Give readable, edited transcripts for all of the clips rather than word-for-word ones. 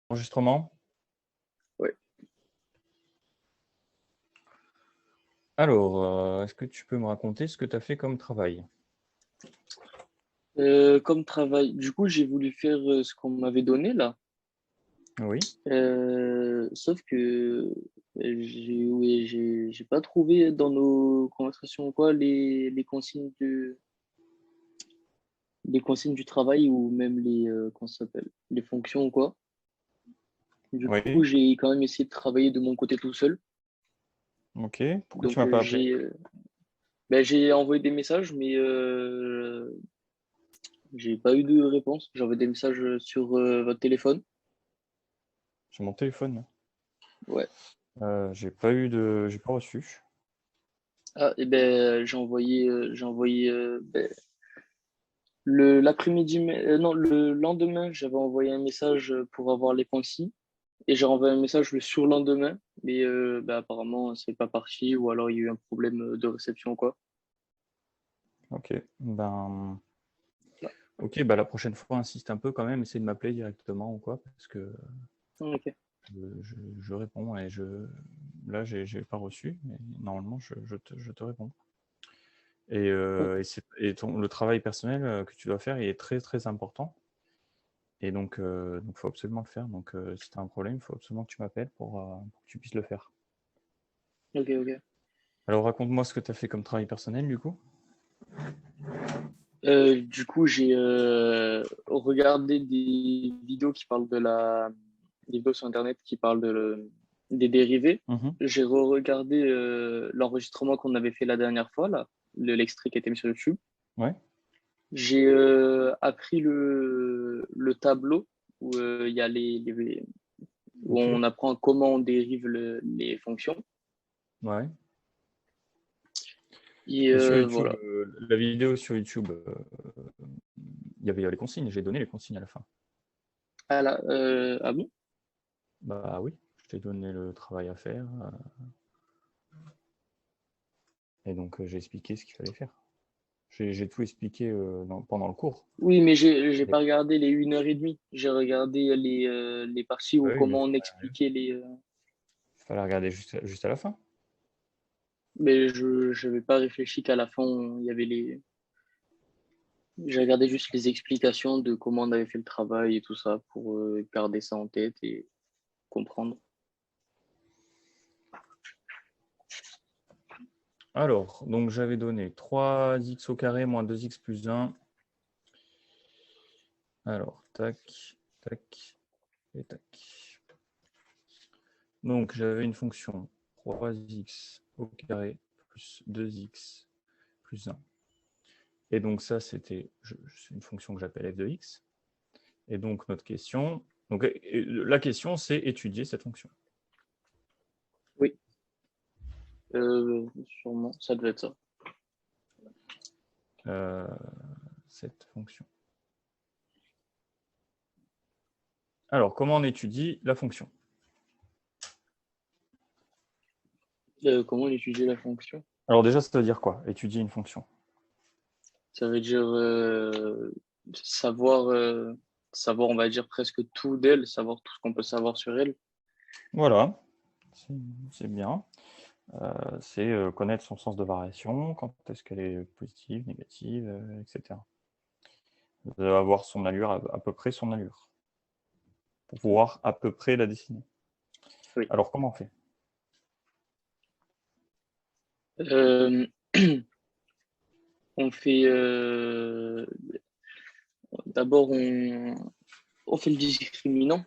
Enregistrement. Ouais. Alors, est-ce que tu peux me raconter ce que tu as fait comme travail? Comme travail, du coup, j'ai voulu faire ce qu'on m'avait donné là. Oui. Sauf que j'ai pas trouvé dans nos conversations ou quoi les consignes du travail ou même comment ça s'appelle, les fonctions ou quoi. Du coup, Oui. j'ai quand même essayé de travailler de mon côté tout seul. Ok. Pourquoi tu Donc m'as pas appelé? j'ai envoyé des messages, mais j'ai pas eu de réponse. J'ai envoyé des messages sur votre téléphone. Sur mon téléphone. Ouais. J'ai pas reçu. Ah, et ben, j'ai envoyé l'après-midi, non, le lendemain, j'avais envoyé un message pour avoir les consignes et j'ai renvoyé un message le surlendemain, mais ben, apparemment, c'est pas parti ou alors il y a eu un problème de réception ou quoi. Ok. Ben, Là. ok. Bah la prochaine fois, insiste un peu quand même. Essaye de m'appeler directement ou quoi, parce que Ok. je réponds et là, j'ai pas reçu, mais normalement, je te réponds. Le travail personnel que tu dois faire, il est très très important. Et donc, faut absolument le faire. Donc, si tu as un problème, il faut absolument que tu m'appelles pour que tu puisses le faire. Ok, ok. Alors, raconte-moi ce que tu as fait comme travail personnel, du coup. Du coup, j'ai regardé des vidéos sur Internet qui parlent des dérivés. Mhm. J'ai re-regardé l'enregistrement qu'on avait fait la dernière fois, là, l'extrait qui a été mis sur YouTube. Ouais. J'ai appris le tableau où il y a où Ok. on apprend comment on dérive les fonctions. Ouais. Et Et sur YouTube, voilà. la vidéo sur YouTube, il y avait les consignes. J'ai donné les consignes à la fin. Ah bon? Bah oui, je t'ai donné le travail à faire. Et donc, j'ai expliqué ce qu'il fallait faire. J'ai tout expliqué pendant le cours. Oui, mais j'ai pas regardé les 1 heure et demie. J'ai regardé les parties Ah où oui, mais comment on expliquait il fallait regarder juste à la fin. mais je n'avais pas réfléchi qu'à la fin, il y avait j'ai regardé juste les explications de comment on avait fait le travail et tout ça pour garder ça en tête et comprendre. Alors, donc j'avais donné 3x au carré moins 2x plus 1. Alors, tac, tac et tac. Donc, j'avais une fonction 3x au carré plus 2x plus 1. Et donc, ça, c'est une fonction que j'appelle f de x. Et donc, notre question, la question, c'est étudier cette fonction. Oui, sûrement, ça devait être ça. Euh, cette fonction. Alors, comment on étudie la fonction? Comment on étudiait la fonction? Alors déjà, ça veut dire quoi, étudier une fonction? Ça veut dire savoir, savoir, on va dire presque tout d'elle, savoir tout ce qu'on peut savoir sur elle. Voilà, c'est bien. C'est connaître son sens de variation, quand est-ce qu'elle est positive, négative, etc. Avoir son allure, à peu près son allure, pour pouvoir à peu près la dessiner. Oui. Alors, comment on fait? Euh, on fait d'abord on fait le discriminant.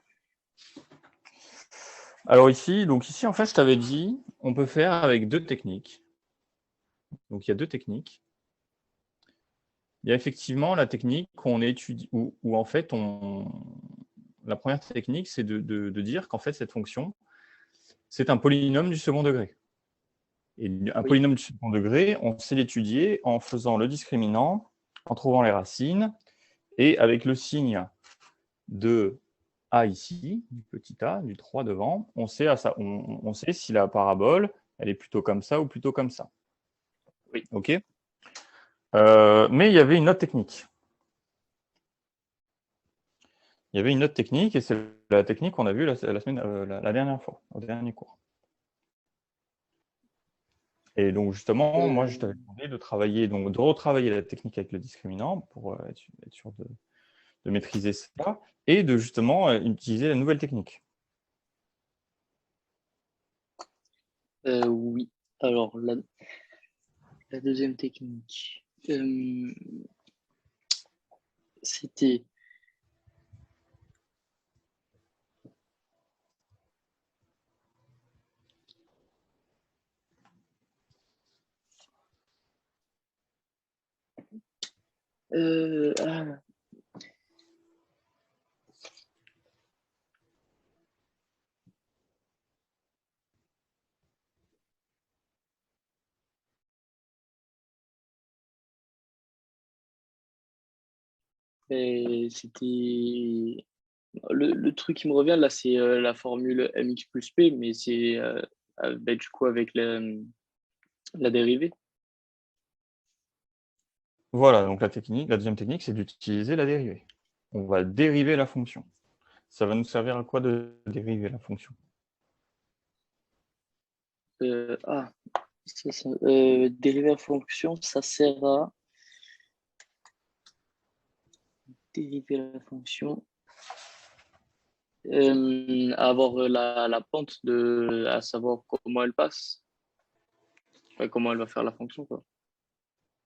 Alors ici, en fait, je t'avais dit, on peut faire avec deux techniques. Donc, il y a deux techniques. Il y a effectivement la technique qu'on étudie, où en fait, la première technique, c'est de dire qu'en fait, cette fonction, c'est un polynôme du second degré. Et un Oui, polynôme du second degré, on sait l'étudier en faisant le discriminant, en trouvant les racines, et avec le signe de A ici, du petit a, du 3 devant, on sait si la parabole, elle est plutôt comme ça ou plutôt comme ça. oui. OK. Mais il y avait une autre technique. il y avait une autre technique, et c'est la technique qu'on a vue la dernière fois, au dernier cours. Et donc, justement, moi, je t'avais demandé de retravailler la technique avec le discriminant pour être sûr de maîtriser ça, et de justement utiliser la nouvelle technique. Oui. Alors, la deuxième technique, c'était ah, c'était le truc qui me revient là, c'est la formule mx plus p, mais c'est du coup avec la dérivée. Voilà, donc la deuxième technique, c'est d'utiliser la dérivée. On va dériver la fonction. Ça va nous servir à quoi de dériver la fonction? Dériver la fonction, ça sert à dériver la fonction, à avoir la pente à savoir comment elle passe, enfin, comment elle va faire la fonction, quoi.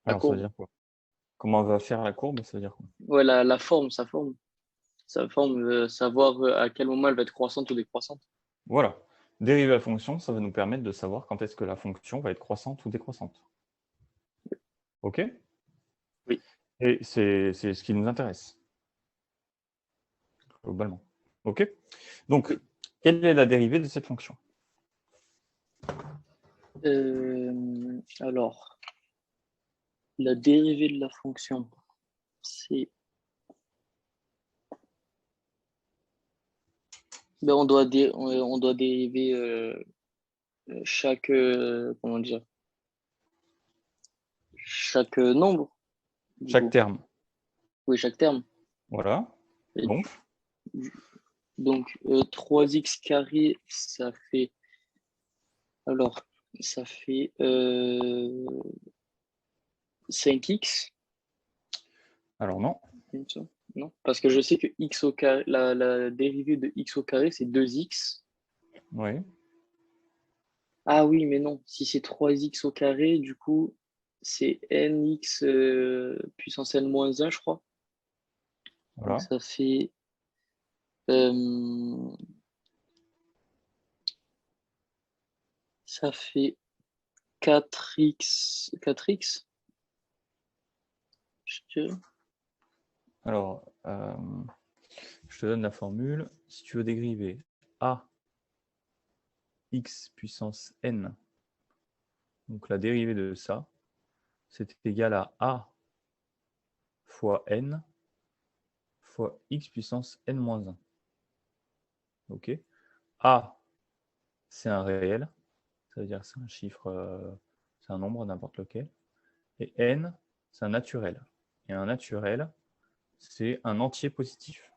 La Alors, ça veut courbe. dire quoi? Comment on va faire la courbe? Ça veut dire quoi? Ouais, la forme, sa forme. Sa forme, savoir à quel moment elle va être croissante ou décroissante. Voilà. Dériver la fonction, ça va nous permettre de savoir quand est-ce que la fonction va être croissante ou décroissante. OK? Oui. Et c'est ce qui nous intéresse, globalement. OK? Donc, Oui. quelle est la dérivée de cette fonction? Alors, la dérivée de la fonction, c'est. Ben, on doit dériver chaque. Comment dire? Chaque nombre, du Chaque coup. terme. Oui, chaque terme. Voilà. Et Donc, donc, 3x carré, ça fait. Alors, ça fait 5x. alors non. Non, parce que je sais que x au carré, la dérivée de x au carré, c'est 2x. Oui. Ah oui, mais non, si c'est 3x au carré, du coup, c'est nx puissance n moins 1, je crois. Donc Voilà. euh, ça fait 4x. 4x? Je dirais. Alors, je te donne la formule. Si tu veux dériver a x puissance n, donc la dérivée de ça, c'est égal à a fois n fois x puissance n moins 1. OK? A, c'est un réel, ça veut dire que c'est un chiffre, c'est un nombre n'importe lequel. Et n, c'est un naturel. Et un naturel, c'est un entier positif,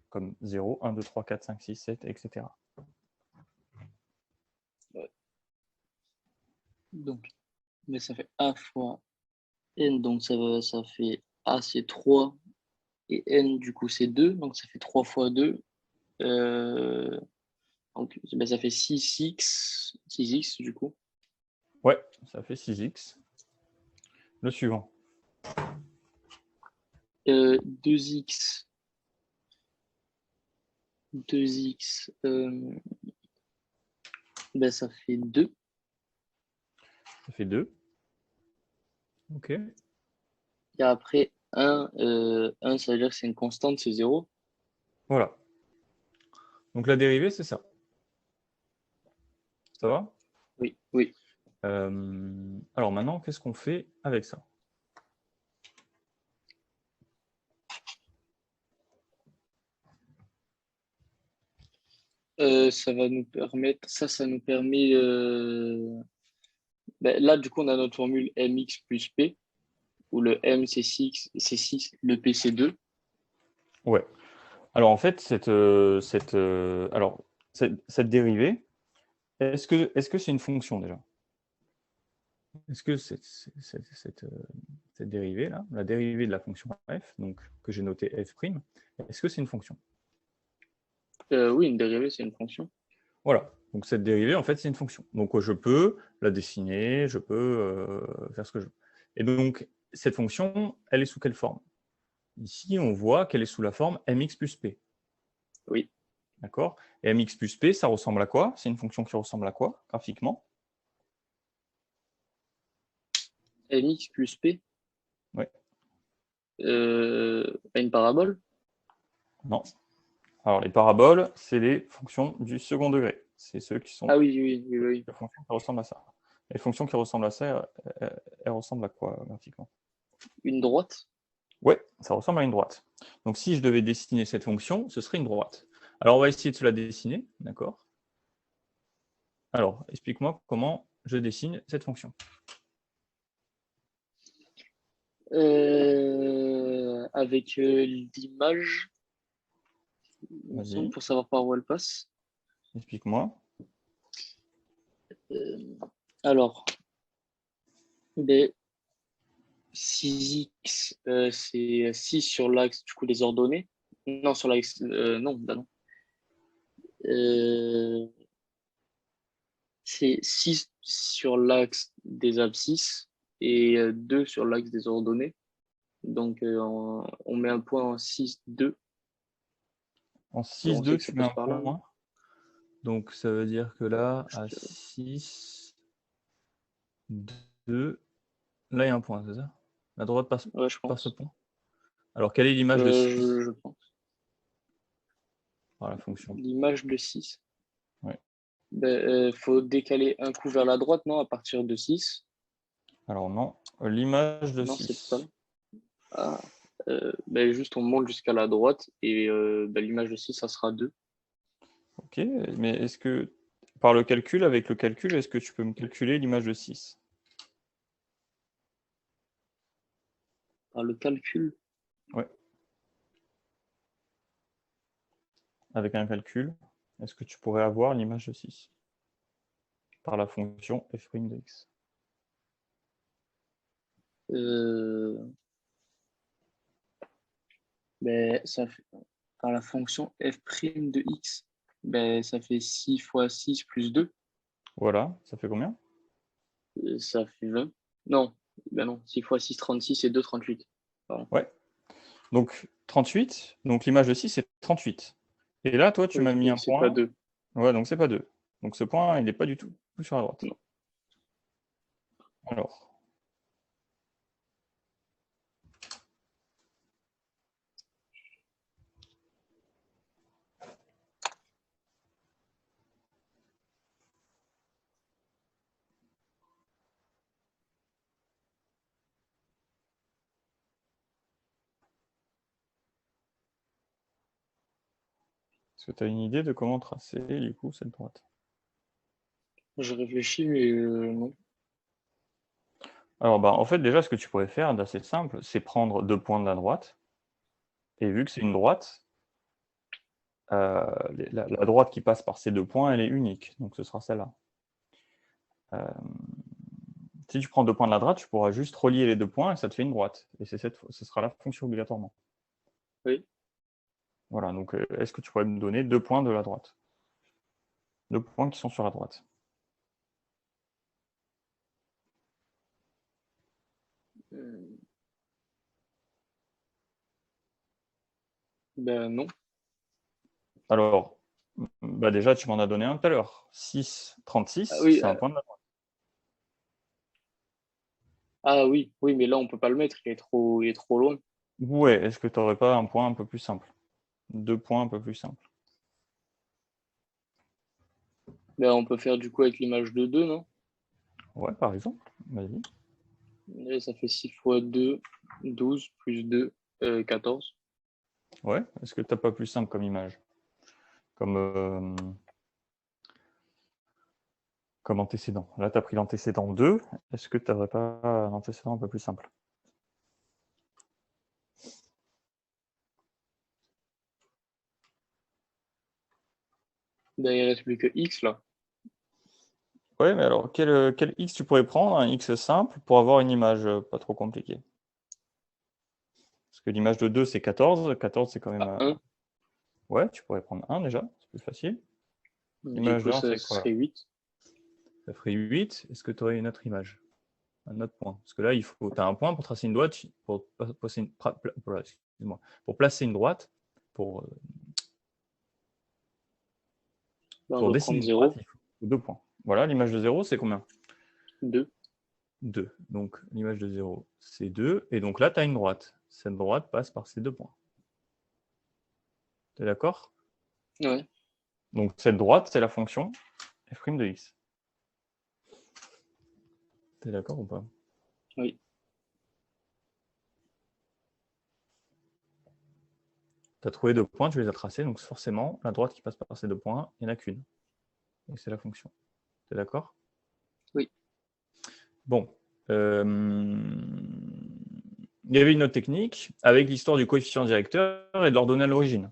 comme 0, 1, 2, 3, 4, 5, 6, 7, etc. Ouais. Donc, mais ça fait a fois n, donc ça fait a c'est 3 et n du coup c'est 2, donc ça fait 3 fois 2. Donc ben, ça fait 6x du coup. Ouais, ça fait 6x. Le suivant. 2x, 2x, ben, ça fait 2. Ça fait 2. OK. Et après, 1, ça veut dire que c'est une constante, c'est 0. Voilà. Donc la dérivée, c'est ça. Ça va? Oui, oui. Alors maintenant, qu'est-ce qu'on fait avec ça? Ça va nous permettre, ça nous permet, ben, là, du coup, on a notre formule mx plus p, où le m c'est 6, le p c'est 2. Ouais. Alors en fait, cette dérivée, est-ce que c'est une fonction déjà? Est-ce que cette dérivée-là, la dérivée de la fonction f, donc que j'ai notée f', est-ce que c'est une fonction? Oui, une dérivée, c'est une fonction. Voilà, donc cette dérivée, en fait, c'est une fonction. Donc je peux la dessiner, je peux faire ce que je veux. Et donc, cette fonction, elle est sous quelle forme? Ici, on voit qu'elle est sous la forme mx plus p. Oui. D'accord? Et mx plus p, ça ressemble à quoi? C'est une fonction qui ressemble à quoi, graphiquement? Mx plus p, Ouais. une parabole? Non. Alors, les paraboles, c'est les fonctions du second degré. C'est ceux qui sont Ah oui, oui, oui, oui. les fonctions qui ressemblent à ça. Les fonctions qui ressemblent à ça, elles ressemblent à quoi, graphiquement? Une droite? Ouais, ça ressemble à une droite. Donc, si je devais dessiner cette fonction, ce serait une droite. Alors, on va essayer de se la dessiner, d'accord? Alors, explique-moi comment je dessine cette fonction. Avec l'image, il me semble, Vas-y, pour savoir par où elle passe. explique-moi. Euh, alors, ben, 6x, c'est 6 sur l'axe du coup des ordonnées. Non, sur l'axe. Non, bah non. Euh, c'est 6 sur l'axe des abscisses et 2 sur l'axe des ordonnées. Donc, on met un point en 6, 2. En On sait 6,2, que ça tu mets passe un par là, non? point. Donc, ça veut dire que là, Je à dirais. 6, 2, là, il y a un point, c'est ça? La droite passe Ouais, je par ce pense. point. Alors, quelle est l'image de 6 Je pense. par la fonction? L'image de 6. Ouais. Ben, faut décaler un coup vers la droite, non, à partir de 6. Alors, non. L'image de Non, c'est pas là. 6. Ah. Ben, juste on monte jusqu'à la droite et ben, l'image de 6, ça sera 2. Ok, mais est-ce que, par le calcul, avec le calcul, est-ce que tu peux me calculer l'image de 6? Par le calcul, Ouais. Avec un calcul, est-ce que tu pourrais avoir l'image de 6 par la fonction f' de x? euh, ben, ça fait, par la fonction f' de x, ben, ça fait 6 fois 6 plus 2. Voilà, ça fait combien? Ça fait 20. Non, ben non, 6 fois 6, 36 et 2, 38. Pardon. Ouais. Donc 38, donc l'image de 6, c'est 38. Et là, toi, tu m'as Oui, mis et un c'est pas point. 2. Ouais, donc c'est pas 2. Donc ce point, il n'est pas du tout sur la droite. Non. Alors, est-ce que tu as une idée de comment tracer, du coup, cette droite? Je réfléchis, mais non. Alors, bah, en fait, déjà, ce que tu pourrais faire, d'assez simple, c'est prendre 2 points de la droite. Et vu que c'est une droite, la droite qui passe par ces 2 points, elle est unique. Donc ce sera celle-là. Si tu prends 2 points de la droite, tu pourras juste relier les 2 points et ça te fait une droite. Et ce sera la fonction obligatoirement. Oui. Voilà, donc est-ce que tu pourrais me donner 2 points de la droite? 2 points qui sont sur la droite. Euh, ben non. Alors, bah déjà, tu m'en as donné un tout à l'heure. 6, Ah 36, oui, c'est un point de la droite. oui, oui, mais là on peut pas le mettre, il est trop loin. Ouais, est-ce que tu n'aurais pas un point un peu plus simple? 2 points un peu plus simples. Ben, on peut faire du coup avec l'image de 2, non? Ouais, par exemple. Vas-y. Et ça fait 6 fois 2, 12 plus 2, 14. Ouais, est-ce que tu n'as pas plus simple comme image? Comme, comme antécédent. Là, tu as pris l'antécédent 2. Est-ce que tu n'aurais pas un antécédent un peu plus simple? Ben, il reste plus que x là. Ouais, mais alors quel x tu pourrais prendre, un x simple, pour avoir une image pas trop compliquée? Parce que l'image de 2, c'est 14. 14, c'est quand même... À 1. Ouais, tu pourrais prendre 1 déjà, c'est plus facile. Du L'image de coup, 1, ça c'est quoi là? serait 8. Ça ferait 8. Est-ce que tu aurais une autre image? Un autre point? Parce que là, tu as un point pour tracer une droite, pour placer une droite, pour, Ben, on pour doit dessiner prendre une droite, 0, il faut 2 points. Voilà, l'image de 0, c'est combien? 2. 2. Donc l'image de 0, c'est 2. Et donc là, tu as une droite. Cette droite passe par ces 2 points. Tu es d'accord? Ouais. Donc cette droite, c'est la fonction f' de x. Tu es d'accord ou pas? Oui. Tu as trouvé 2 points, tu les as tracés, donc forcément, la droite qui passe par ces 2 points, il n'y en a qu'une. Et c'est la fonction. Tu es d'accord? Oui. Bon. Il y avait une autre technique avec l'histoire du coefficient directeur et de l'ordonnée à l'origine.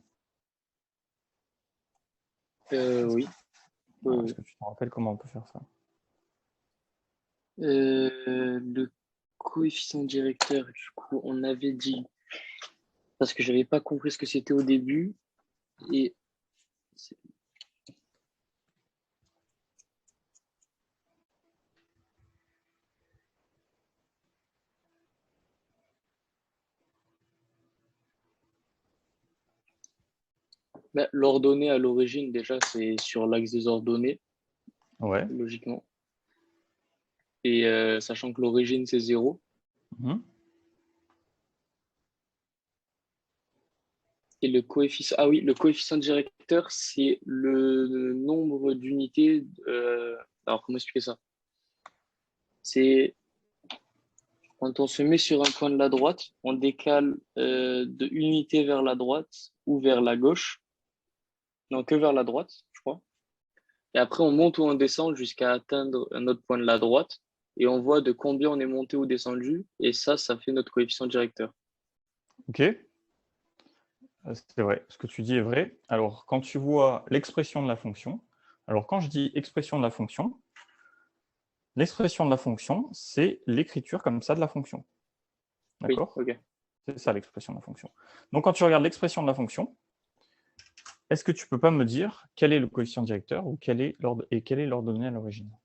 Oui. Est-ce que tu te rappelles comment on peut faire ça? Le coefficient directeur, du coup, on avait dit, parce que j'avais pas compris ce que c'était au début, et ben, l'ordonnée à l'origine, déjà, c'est sur l'axe des ordonnées, Ouais. logiquement. Et sachant que l'origine, c'est 0. Mhm. Et le coefficient, ah oui, le coefficient directeur, c'est le nombre d'unités. Alors, comment expliquer ça? C'est quand on se met sur un point de la droite, on décale de unité vers la droite ou vers la gauche. Non, que vers la droite, je crois. Et après, on monte ou on descend jusqu'à atteindre un autre point de la droite. Et on voit de combien on est monté ou descendu. Et ça fait notre coefficient directeur. Ok. C'est vrai. Ce que tu dis est vrai. Alors, quand tu vois l'expression de la fonction, alors quand je dis expression de la fonction, l'expression de la fonction, c'est l'écriture comme ça de la fonction. Oui, D'accord? ok. C'est ça l'expression de la fonction. Donc, quand tu regardes l'expression de la fonction, est-ce que tu peux pas me dire quel est le coefficient directeur ou quel est l'ordonnée à l'origine?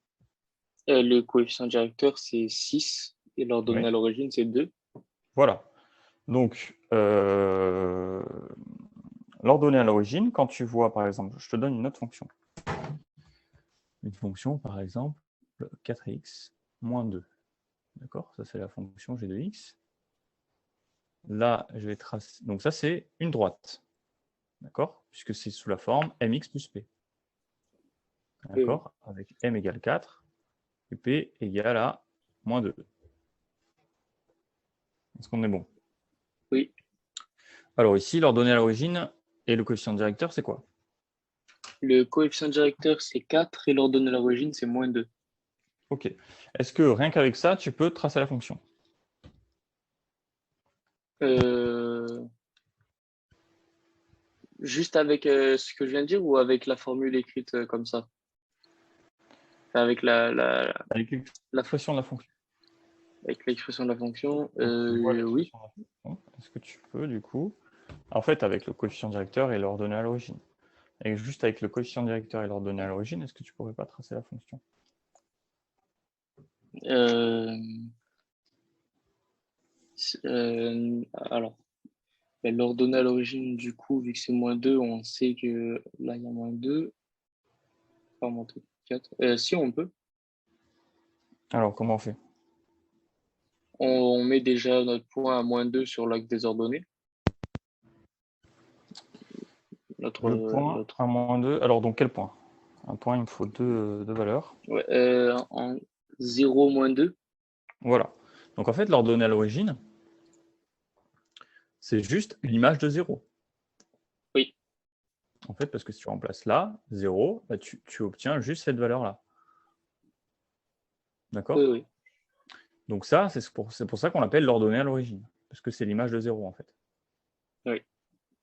Le coefficient directeur, c'est 6. Et l'ordonnée Oui. à l'origine, c'est 2. Voilà. Donc, l'ordonnée à l'origine, quand tu vois, par exemple, je te donne une autre fonction. Une fonction, par exemple, 4x moins 2. D'accord? Ça, c'est la fonction g de x. Là, je vais tracer. Donc, ça, c'est une droite. D'accord? Puisque c'est sous la forme mx plus p. Oui. D'accord? Avec m égale 4 et p égale à moins 2. Est-ce qu'on est bon? Oui. Alors, ici, l'ordonnée à l'origine et le coefficient directeur, c'est quoi? Le coefficient directeur, c'est 4 et l'ordonnée à l'origine, c'est moins 2. Ok. Est-ce que rien qu'avec ça, tu peux tracer la fonction? Euh, Juste avec ce que je viens de dire ou avec la formule écrite comme ça? Enfin, avec Avec la, l'expression de la fonction. avec l'expression de la fonction, Donc, tu vois oui. l'expression de la fonction. Est-ce que tu peux, du coup, en fait, avec le coefficient directeur et l'ordonnée à l'origine, et juste avec le coefficient directeur et l'ordonnée à l'origine, est-ce que tu pourrais pas tracer la fonction? Euh, alors, ben, l'ordonnée à l'origine, du coup, vu que c'est moins 2, on sait que là, il y a moins 2. Pas monter 4. Si on peut, Alors, comment on fait? on met déjà notre point à moins 2 sur l'axe des ordonnées. Le point Notre, à moins 2. Alors, donc quel point? Un point, il me faut deux valeurs. ouais, en 0, moins 2. Voilà. Donc, en fait, l'ordonnée à l'origine, c'est juste l'image de 0. Oui. En fait, parce que si tu remplaces là, 0, bah, tu obtiens juste cette valeur-là. Oui, D'accord? oui. Donc ça, c'est pour ça qu'on l'appelle l'ordonnée à l'origine. Parce que c'est l'image de 0, en fait. Oui.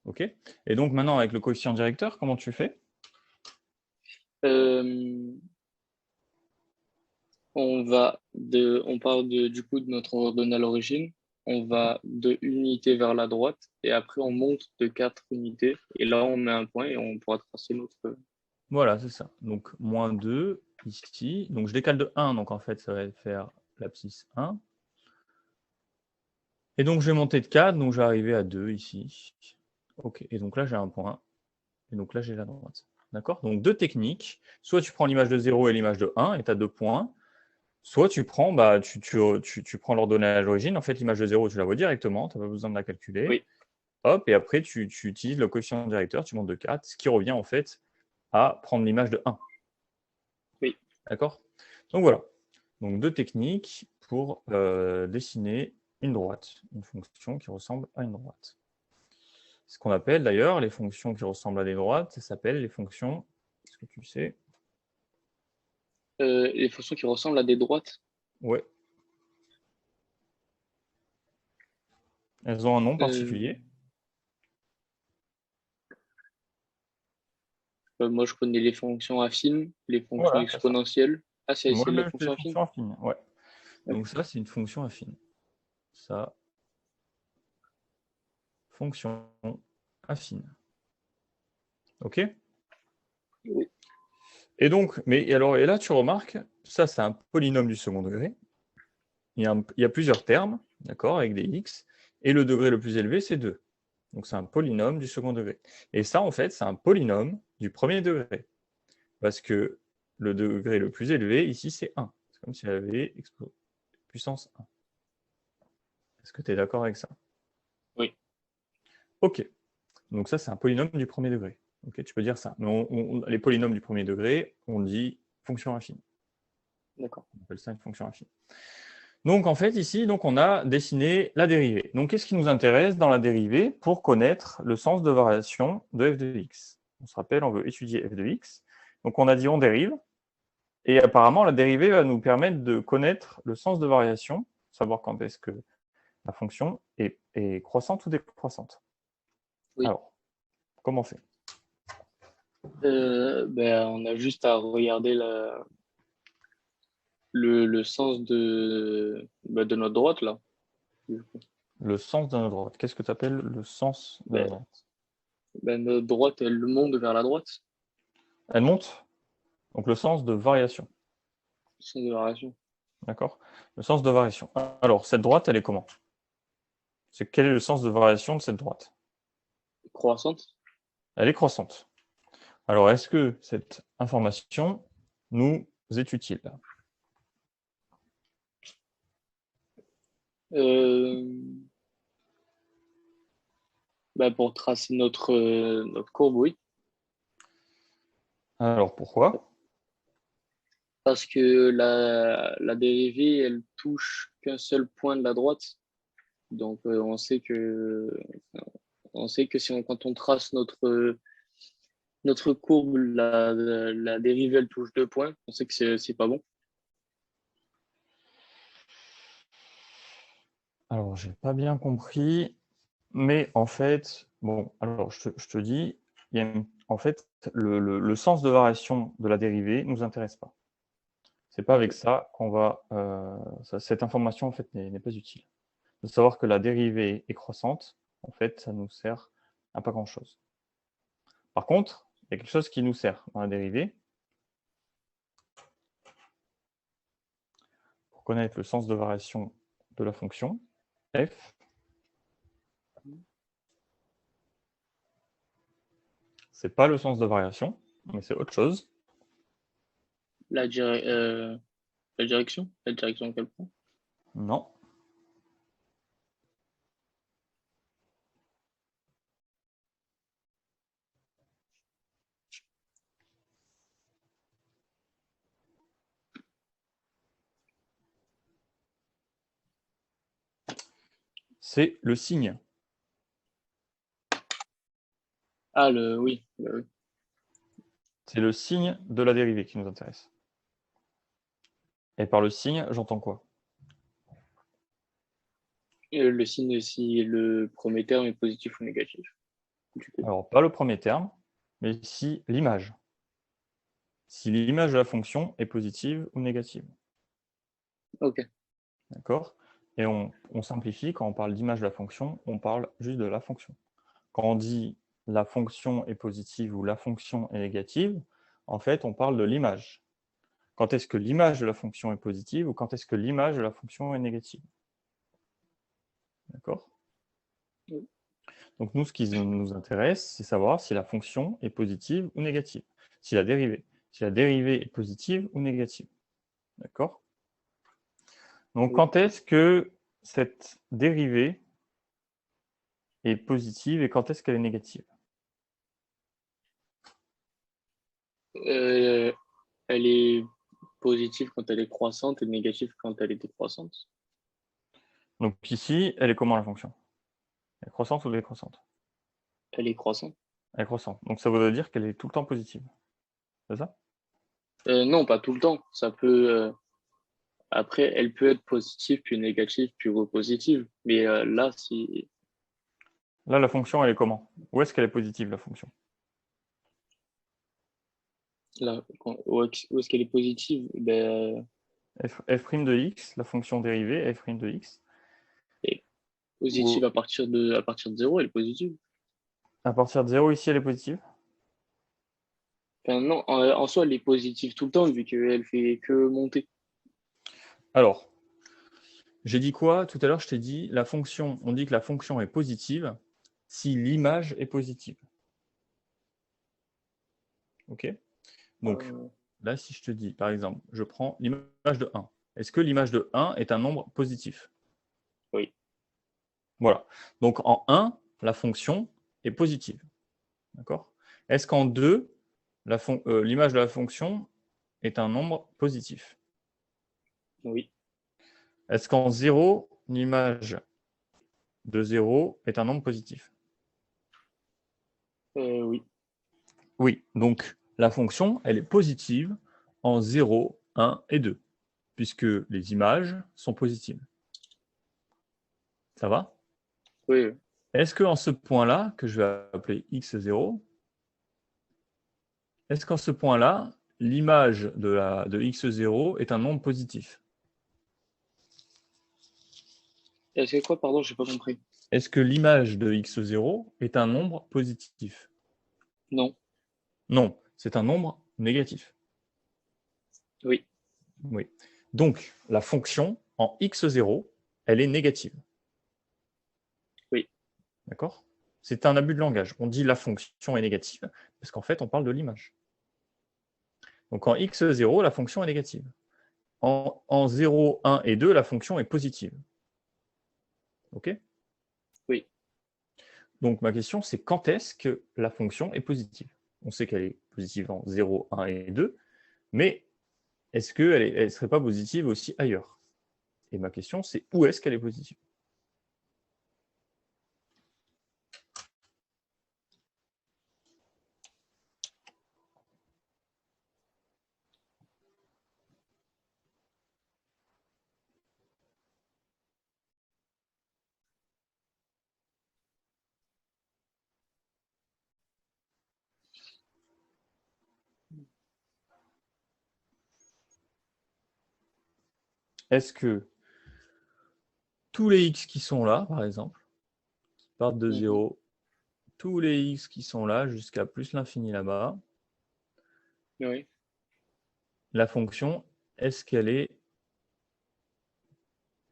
OK? Et donc, maintenant, avec le coefficient directeur, comment tu fais? Euh, on part du coup de notre ordonnée à l'origine. On va de une unité vers la droite et après on monte de 4 unités. Et là, on met un point et on pourra tracer notre. Voilà, c'est ça. Donc, moins 2 ici. Donc, je décale de 1. Donc, en fait, ça va faire l'abscisse 1. Et donc, je vais monter de 4. Donc, je vais arriver à 2 ici. OK. Et donc là, j'ai un point. Et donc là, j'ai la droite. D'accord? Donc, deux techniques. Soit tu prends l'image de 0 et l'image de 1 et tu as 2 points. Soit tu prends, tu prends l'ordonnée à l'origine. En fait, l'image de 0, tu la vois directement. Tu n'as pas besoin de la calculer. Oui, Hop, et après, tu utilises le coefficient directeur, tu montes de 4, ce qui revient en fait à prendre l'image de 1. oui. D'accord? Donc voilà. Donc deux techniques pour dessiner une droite, une fonction qui ressemble à une droite. Ce qu'on appelle d'ailleurs les fonctions qui ressemblent à des droites, ça s'appelle les fonctions, est-ce que tu sais? Les fonctions qui ressemblent à des droites. Ouais. Elles ont un nom Euh, particulier. moi, je connais les fonctions affines, les fonctions Voilà, c'est ça. exponentielles. Ah, Moi, c'est les c'est des fonctions affines? fonctions affines. Ouais. Ouais. Donc ça, c'est une fonction affine. Ça, fonction affine. OK? Oui. Et donc, et là, tu remarques, ça, c'est un polynôme du second degré. Il y a plusieurs termes, d'accord, avec des x, et le degré le plus élevé, c'est 2. Donc, c'est un polynôme du second degré. Et ça, en fait, c'est un polynôme du premier degré. Parce que le degré le plus élevé, ici, c'est 1. C'est comme si elle avait puissance 1. Est-ce que tu es d'accord avec ça? Oui, OK. Donc ça, c'est un polynôme du premier degré. OK, tu peux dire ça. Mais les polynômes du premier degré, on dit fonction affine. d'accord. On appelle ça une fonction affine. Donc en fait, ici, donc, on a dessiné la dérivée. Donc qu'est-ce qui nous intéresse dans la dérivée pour connaître le sens de variation de f de x? On se rappelle, on veut étudier f de x. Donc on a dit on dérive. Et apparemment, la dérivée va nous permettre de connaître le sens de variation, savoir quand est-ce que la fonction est croissante ou décroissante. Oui. Alors, comment on fait? On a juste à regarder le sens de notre droite, là. Du coup. Le sens de notre droite. Qu'est-ce que tu appelles le sens de notre Ben, droite? notre droite, elle monte vers la droite. Elle monte, donc le sens de variation. Sens de variation. D'accord? Le sens de variation. Alors, cette droite, elle est comment? Quel est le sens de variation de cette droite? Croissante. Elle est croissante. Alors, est-ce que cette information nous est utile? Euh, pour tracer notre courbe, oui. Alors, pourquoi? Parce que la dérivée, elle touche qu'un seul point de la droite. Donc, on sait que quand on trace notre courbe, la dérivée, elle touche 2 points. On sait que c'est pas bon. Alors, j'ai pas bien compris, mais en fait, bon, alors je te dis, en fait, le sens de variation de la dérivée ne nous intéresse pas. C'est pas avec Ok. ça qu'on va. Cette information, en fait, n'est pas utile. De savoir que la dérivée est croissante, en fait, ça nous sert à pas grand-chose. Par contre, il y a quelque chose qui nous sert dans la dérivée. Pour connaître le sens de variation de la fonction, f, c'est pas le sens de variation, mais c'est autre chose. La, dir- euh, la direction? La direction à quel point? Non, c'est le signe. Ah, oui. C'est le signe de la dérivée qui nous intéresse. Et par le signe, j'entends quoi? Le signe, si le premier terme est positif ou négatif. Du coup. Alors, pas le premier terme, mais si l'image. si l'image de la fonction est positive ou négative. Ok. D'accord? Et on simplifie, quand on parle d'image de la fonction, on parle juste de la fonction. Quand on dit la fonction est positive ou la fonction est négative, en fait, on parle de l'image. Quand est-ce que l'image de la fonction est positive ou quand est-ce que l'image de la fonction est négative? D'accord? Oui. Donc nous, ce qui nous intéresse, c'est savoir si la fonction est positive ou négative. Si la dérivée est positive ou négative. D'accord? Donc Oui. quand est-ce que cette dérivée est positive et quand est-ce qu'elle est négative? Euh, Elle est positive quand elle est croissante et négative quand elle est décroissante. Donc ici, elle est comment la fonction? Elle est croissante ou décroissante? Elle est croissante. Elle est croissante. Donc ça voudrait dire qu'elle est tout le temps positive. C'est ça? Non, pas tout le temps. Ça peut. Après, elle peut être positive, puis négative, puis repositive. Mais là, si Là, la fonction, elle est comment? Où est-ce qu'elle est positive, la fonction? là, où est-ce qu'elle est positive, ben, f' de x, la fonction dérivée, f' de x. elle est positive Ou à partir de zéro, elle est positive. à partir de 0, ici, elle est positive? Enfin, non, en soi, elle est positive tout le temps, vu qu'elle fait que monter. Alors, j'ai dit quoi? Tout à l'heure, je t'ai dit, la fonction, on dit que la fonction est positive si l'image est positive. OK? Donc, Euh, là, si je te dis, par exemple, je prends l'image de 1. Est-ce que l'image de 1 est un nombre positif? oui, Voilà. Donc, en 1, la fonction est positive. D'accord? Est-ce qu'en 2, l'image de la fonction est un nombre positif? oui, Est-ce qu'en 0, l'image de 0 est un nombre positif? oui, Oui. Donc, la fonction, elle est positive en 0, 1 et 2, puisque les images sont positives. Ça va? oui, Est-ce qu'en ce point-là, que je vais appeler x0, est-ce qu'en ce point-là, l'image de x0 est un nombre positif? est-ce que quoi, pardon, j'ai pas compris. Est-ce que l'image de x0 est un nombre positif? Non, Non, c'est un nombre négatif. oui, Oui. Donc, la fonction en x0, elle est négative. oui, D'accord? C'est un abus de langage. On dit la fonction est négative parce qu'en fait, on parle de l'image. Donc, en x0, la fonction est négative. En 0, 1 et 2, la fonction est positive. OK? oui. Donc, ma question, c'est quand est-ce que la fonction est positive? On sait qu'elle est positive en 0, 1 et 2, mais est-ce qu'elle ne serait pas positive aussi ailleurs? Et ma question, c'est où est-ce qu'elle est positive? Est-ce que tous les x qui sont là, par exemple, qui partent de Mhm. 0, tous les x qui sont là jusqu'à plus l'infini là-bas, Oui. la fonction, est-ce qu'elle est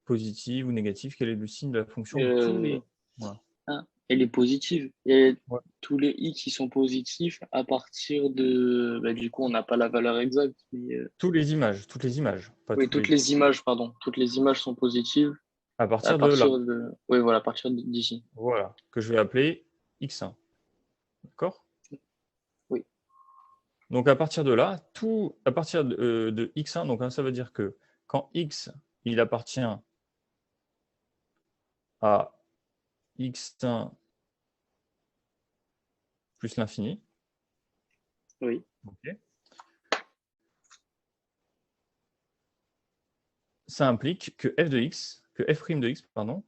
positive ou négative? Quel est le signe de la fonction de tous Euh, les... Voilà. ah, elle est positive. Et Ouais. tous les i qui sont positifs à partir de. Bah, du coup, on n'a pas la valeur exacte. Mais, Toutes les images, pas oui, tous toutes les les x. images, pardon. Toutes les images sont positives À à partir de là, partir de. Oui, voilà, à partir d'ici. voilà, que je vais appeler x1. D'accord? Oui, Donc à partir de là, à partir de x1, donc hein, ça veut dire que quand x il appartient à x1 plus l'infini, oui, ok, ça implique que f' de x, pardon,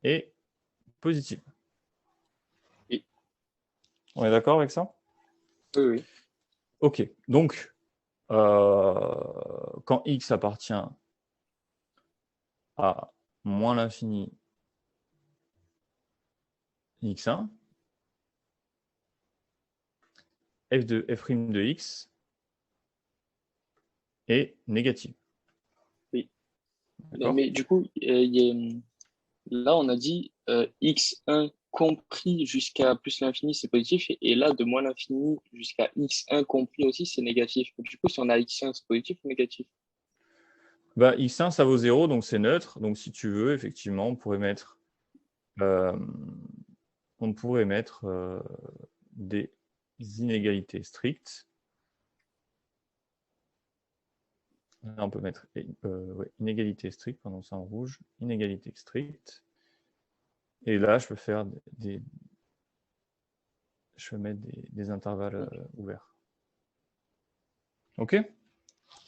est positive. oui, On est d'accord avec ça? oui, oui. OK. Donc, quand x appartient à moins l'infini x1, f de x est négatif. Oui. D'accord? Mais du coup, là, on a dit x1 compris jusqu'à plus l'infini, c'est positif. Et là, de moins l'infini jusqu'à x1 compris aussi, c'est négatif. Du coup, si on a x1, c'est positif ou négatif? Bah, x1, ça vaut 0, donc c'est neutre. Donc, si tu veux, effectivement, on pourrait mettre, euh, des inégalités strictes. Là, on peut mettre ouais, inégalité stricte, pendant ça en rouge, inégalité stricte. Et là, je peux faire je peux mettre des intervalles ouverts. OK?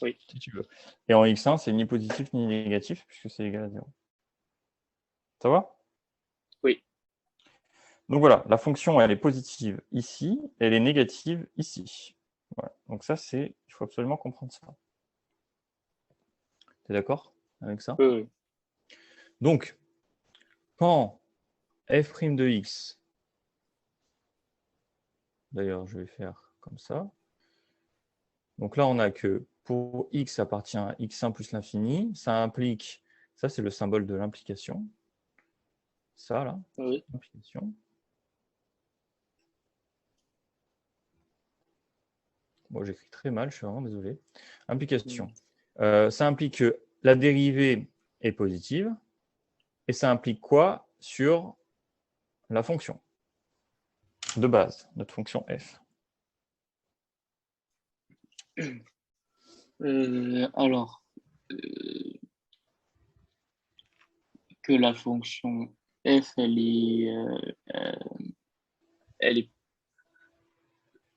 Oui. Si tu veux. Et en x1, c'est ni positif ni négatif, puisque c'est égal à 0. Ça va? Oui. Donc voilà, la fonction, elle est positive ici, elle est négative ici. Voilà. Donc ça, il faut absolument comprendre ça. Tu es d'accord avec ça? Oui. Donc, quand f' de x, d'ailleurs, je vais faire comme ça. Donc là, on a que pour x appartient à x1 plus l'infini, ça implique, ça c'est le symbole de l'implication, ça là, Oui. implication. Bon, j'écris très mal, je suis vraiment désolé. Implication. Ça implique que la dérivée est positive, et ça implique quoi sur la fonction de base, notre fonction f? Alors, que la fonction f, elle est,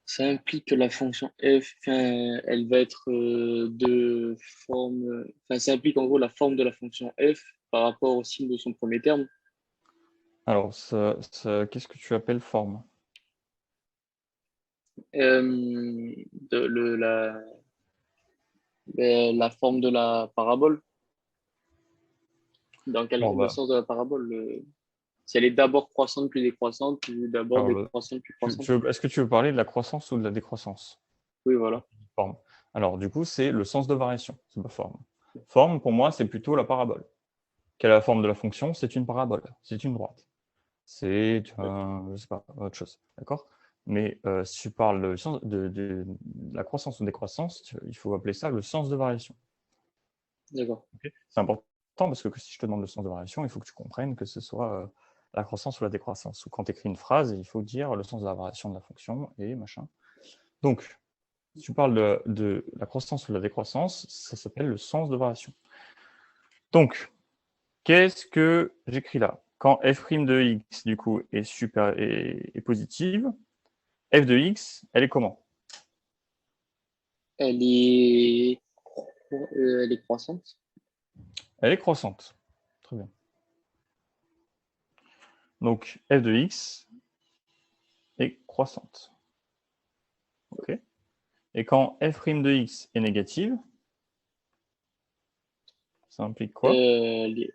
ça implique que la fonction f, elle va être de forme, enfin, ça implique en gros la forme de la fonction f par rapport au signe de son premier terme. Alors, qu'est-ce que tu appelles forme? De la forme de la parabole, dans Alors, le sens de la parabole. Si elle est d'abord croissante puis décroissante, ou d'abord décroissante puis croissante. est-ce que tu veux parler de la croissance ou de la décroissance? Oui, voilà. Forme. Alors, du coup, c'est le sens de variation, c'est pas forme. Forme, pour moi, c'est plutôt la parabole. Quelle est la forme de la fonction? C'est une parabole, c'est une droite. C'est, je sais pas, autre chose. D'accord? Mais si tu parles de la croissance ou décroissance, il faut appeler ça le sens de variation. D'accord. Okay. C'est important parce que si je te demande le sens de variation, il faut que tu comprennes que ce soit la croissance ou la décroissance. Ou quand tu écris une phrase, il faut dire le sens de la variation de la fonction et machin. Donc, si tu parles de la croissance ou la décroissance, ça s'appelle le sens de variation. Donc, qu'est-ce que j'écris là? Quand f' de x, du coup, est positive, f de x, elle est comment? Elle est, elle est croissante. Elle est croissante. Très bien. Donc, f de x est croissante. OK. Et quand f' de x est négative, ça implique quoi? Que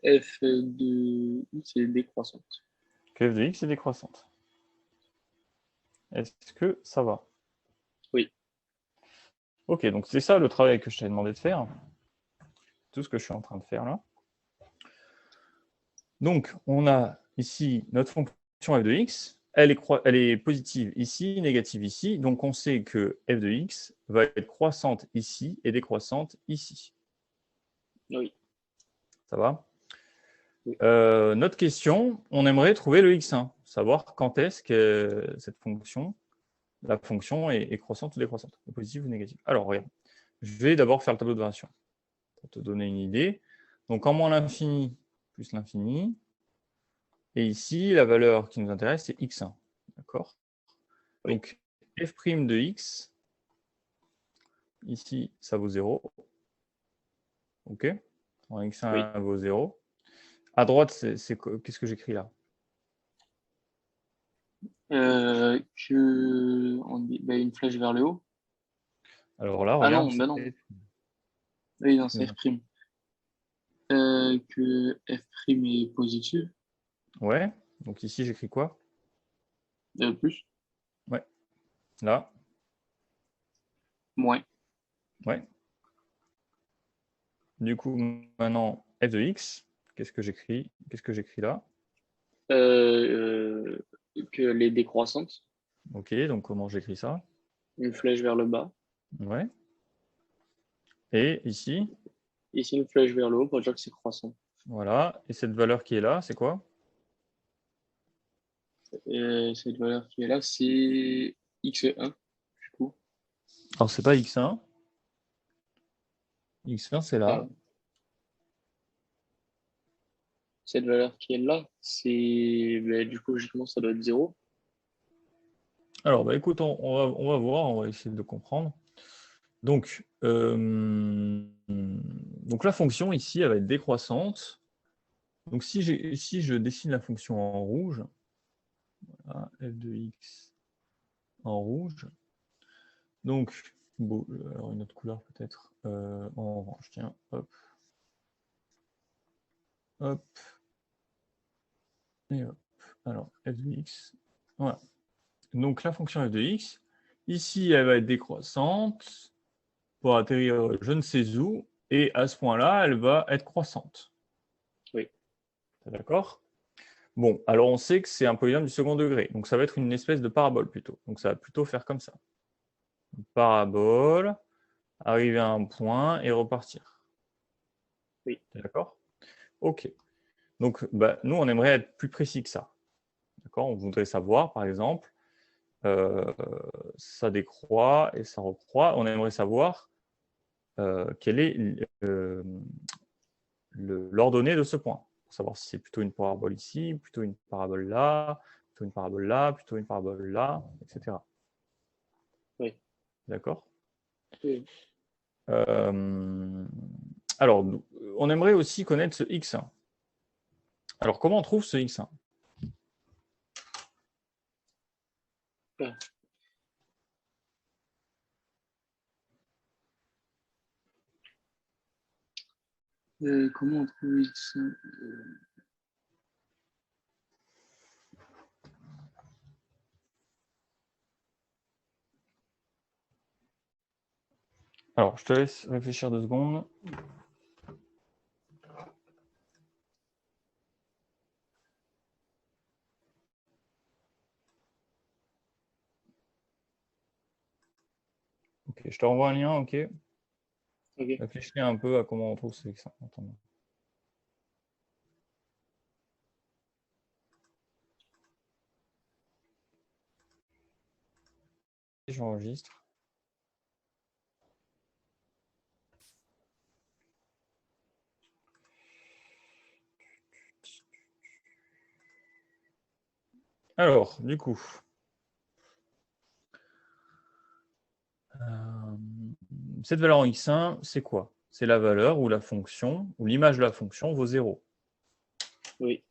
f de x est décroissante. Que f de x est décroissante. Est-ce que ça va? Oui. Ok, donc c'est ça le travail que je t'avais demandé de faire. Tout ce que je suis en train de faire là. Donc, on a ici notre fonction f de x. Elle est positive ici, négative ici. Donc, on sait que f de x va être croissante ici et décroissante ici. Oui. Ça va? Oui. Notre question, on aimerait trouver le x1. Savoir quand est-ce que cette fonction, la fonction est croissante ou décroissante, positive ou négative. Alors, regarde. Je vais d'abord faire le tableau de variation pour te donner une idée. Donc, en moins l'infini plus l'infini. Et ici, la valeur qui nous intéresse, c'est x1. D'accord? Oui. Donc, f' de x, ici, ça vaut 0. OK? En Oui. x1 vaut 0. À droite, qu'est-ce que j'écris là? On dit, ben, une flèche vers le haut. Alors là, Ah regarde, non, ça ben non. fait- Oui, non, c'est F'. Que F' est positif. Ouais, donc ici, j'écris quoi? Plus, Ouais, là, moins. ouais. Du coup, maintenant, f de x, qu'est-ce que j'écris? Qu'est-ce que j'écris là? Euh, que les décroissantes. Ok, donc comment j'écris ça? Une flèche vers le bas. Ouais. Et ici, Ici, une flèche vers le haut pour dire que c'est croissant. voilà. Et cette valeur qui est là, c'est quoi? Et cette valeur qui est là, c'est x1, du coup. Alors, c'est pas x1. X1, c'est Ah, là. cette valeur qui est là, c'est, ben, du coup, logiquement, ça doit être 0. Alors, bah, écoute, on va voir, on va essayer de comprendre. Donc la fonction ici, elle va être décroissante. Donc si je dessine la fonction en rouge, voilà, f de x en rouge, donc, bon, alors une autre couleur peut-être, en orange, tiens, hop, hop, et hop. Alors, f de x, voilà. Donc la fonction f de x, ici, elle va être décroissante pour atterrir je ne sais où, et à ce point-là, elle va être croissante. Oui. D'accord? Bon, alors on sait que c'est un polynôme du second degré, donc ça va être une espèce de parabole plutôt. Donc ça va plutôt faire comme ça. Une parabole, arriver à un point et repartir. Oui. D'accord? Ok. Donc bah, nous, on aimerait être plus précis que ça. D'accord? On voudrait savoir, par exemple, euh, ça décroît et ça recroît. On aimerait savoir quel est l'ordonnée de ce point. Pour savoir si c'est plutôt une parabole ici, plutôt une parabole là, plutôt une parabole là, plutôt une parabole là, etc. Oui. D'accord? Oui. Euh, alors, on aimerait aussi connaître ce x1. Alors, comment on trouve ce x1? Ah. Comment on trouve x? Alors, je te laisse réfléchir 2 secondes. Ok, je te renvoie un lien, ok? Ok. Réfléchis un peu à comment on trouve ce x1. Attends. J'enregistre. Alors, du coup, cette valeur en x1, c'est quoi? C'est la valeur où la fonction, ou l'image de la fonction vaut 0. Oui.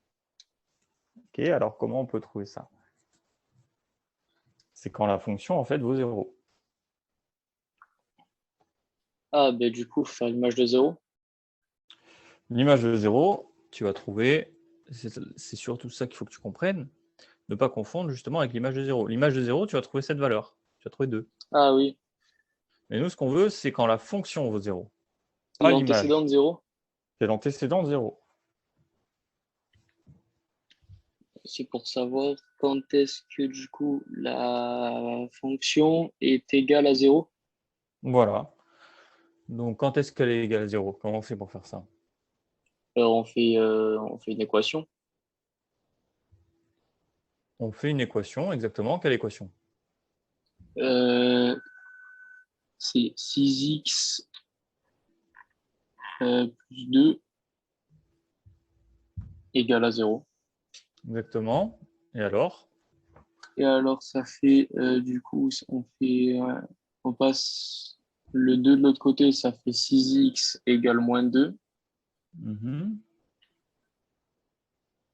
Ok, alors comment on peut trouver ça? C'est quand la fonction, en fait, vaut 0. Ah, ben, du coup, faire l'image de 0. L'image de 0, tu vas trouver, c'est surtout ça qu'il faut que tu comprennes, ne pas confondre justement avec l'image de 0. L'image de 0, tu vas trouver cette valeur. Tu vas trouver 2. Ah oui. Mais nous, ce qu'on veut, c'est quand la fonction vaut 0, pas L'antécédent l'image. de 0. C'est l'antécédent de 0. C'est pour savoir quand est-ce que, du coup, la fonction est égale à 0. Voilà. Donc, quand est-ce qu'elle est égale à 0? Comment on fait pour faire ça? On fait une équation. On fait une équation, exactement. Quelle équation? Euh, c'est 6x plus 2 égale à 0. Exactement. Et alors? Et alors, ça fait, du coup, on passe le 2 de l'autre côté, ça fait 6x égale moins 2. Mhm.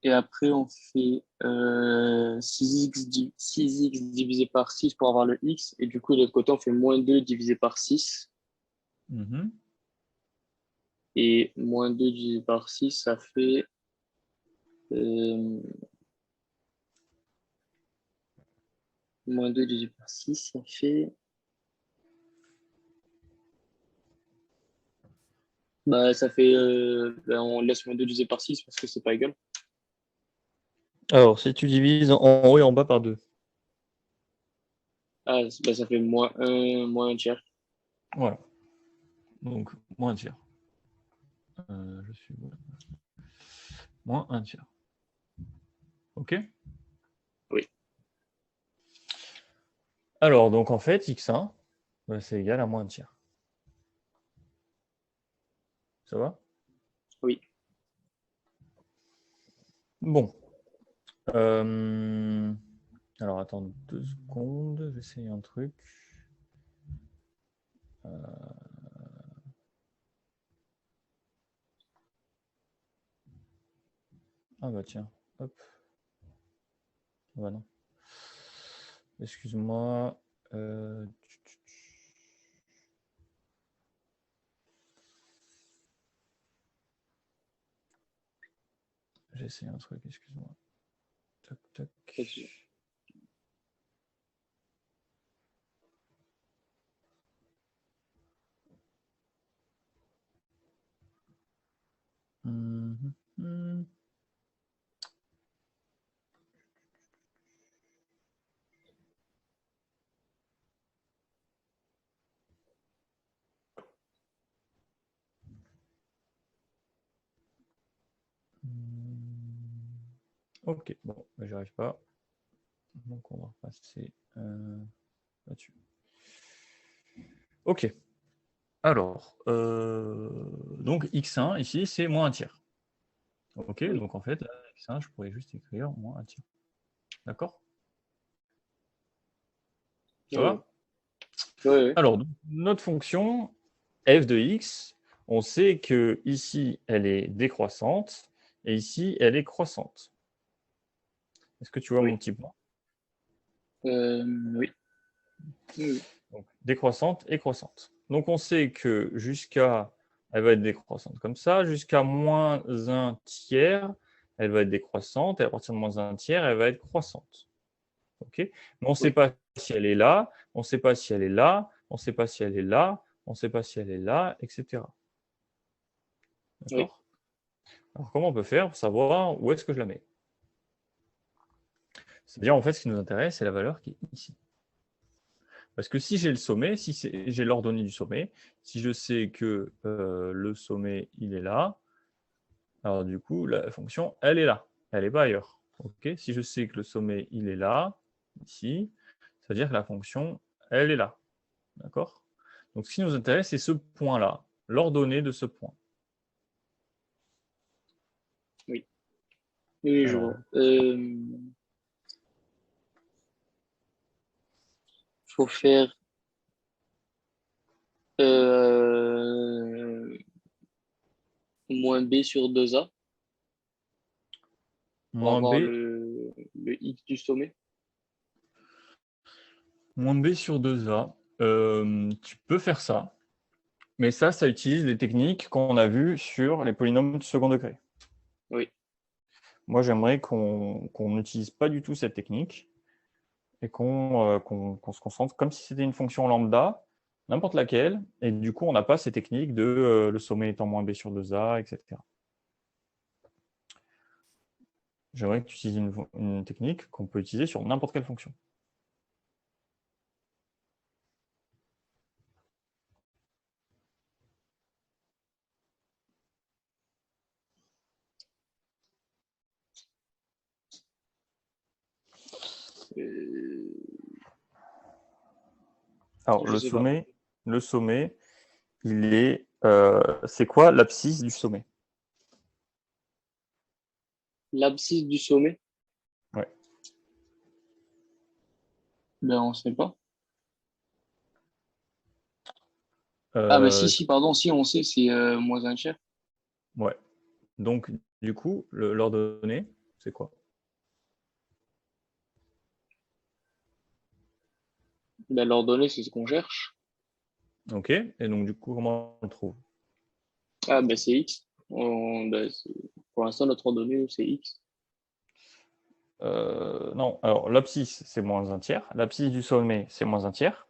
Et après, on fait 6x divisé par 6 pour avoir le x. Et du coup, de l'autre côté, on fait moins 2 divisé par 6. Mhm. Et moins 2 divisé par 6, ça fait euh, moins 2 divisé par 6, ça fait. Bah, ça fait. On laisse moins 2 divisé par 6 parce que c'est pas égal. Alors, si tu divises en haut et en bas par 2. Ah, bah, ça fait moins un tiers. Voilà. Donc, moins un tiers. Je suis moins un tiers. OK? Oui. Alors, donc en fait, x1, bah, c'est égal à moins un tiers. Ça va? Oui. Bon. Alors, attends 2 secondes. Je vais essayer un truc. Ah bah tiens. Hop. Ah bah non. Excuse-moi. Euh, J'ai essayé un truc, excuse-moi. Tac, tac. Mhm, mhm. Ok, bon, bah, j'y arrive pas. Donc on va passer là-dessus. Ok. Alors, donc x1 ici, c'est moins un tiers. Ok, Oui. donc en fait, x1, je pourrais juste écrire moins un tiers. D'accord? Ça Oui. va? Oui. Oui. Alors, donc, notre fonction f de x, on sait que ici, elle est décroissante et ici, elle est croissante. Est-ce que tu vois mon Oui. petit point? Oui. Oui. Donc, décroissante et croissante. Donc, on sait que jusqu'à, elle va être décroissante comme ça, jusqu'à moins un tiers, elle va être décroissante, et à partir de moins un tiers, elle va être croissante. Ok? Mais on ne sait Oui. pas si elle est là, on ne sait pas si elle est là, on ne sait pas si elle est là, on ne sait pas si elle est là, etc. Oui. D'accord? Alors, comment on peut faire pour savoir où est-ce que je la mets? C'est-à-dire, en fait, ce qui nous intéresse, c'est la valeur qui est ici. Parce que si j'ai le sommet, si j'ai l'ordonnée du sommet, si je sais que le sommet, il est là, alors du coup, la fonction, elle est là. Elle n'est pas ailleurs. Okay, si je sais que le sommet, il est là, ici, ça veut dire que la fonction, elle est là. D'accord? Donc, ce qui nous intéresse, c'est ce point-là, l'ordonnée de ce point. Oui. Oui, je Alors, vois. Faut faire euh, moins b sur 2a pour moins avoir b, le x du sommet. moins b sur 2a, tu peux faire ça, mais ça utilise les techniques qu'on a vues sur les polynômes de second degré. Oui. Moi, j'aimerais qu'on n'utilise pas du tout cette technique et qu'on se concentre comme si c'était une fonction lambda, n'importe laquelle, et du coup, on n'a pas ces techniques de le sommet étant moins b sur 2a, etc. J'aimerais que tu utilises une technique qu'on peut utiliser sur n'importe quelle fonction. Euh, Alors, je sais pas. le sommet, il est, c'est quoi l'abscisse du sommet? L'abscisse du sommet, Ouais. ben on sait pas. Ah bah si, Euh, si, pardon, si, on sait, c'est moins un tiers. ouais. Donc, du coup, l'ordonnée. c'est quoi? Ben, l'ordonnée, c'est ce qu'on cherche. Ok. Et donc, du coup, comment on le trouve? Ah, ben, c'est X. Pour l'instant, notre ordonnée, c'est X. Non, alors l'abscisse, c'est moins un tiers. L'abscisse du sommet, c'est moins un tiers.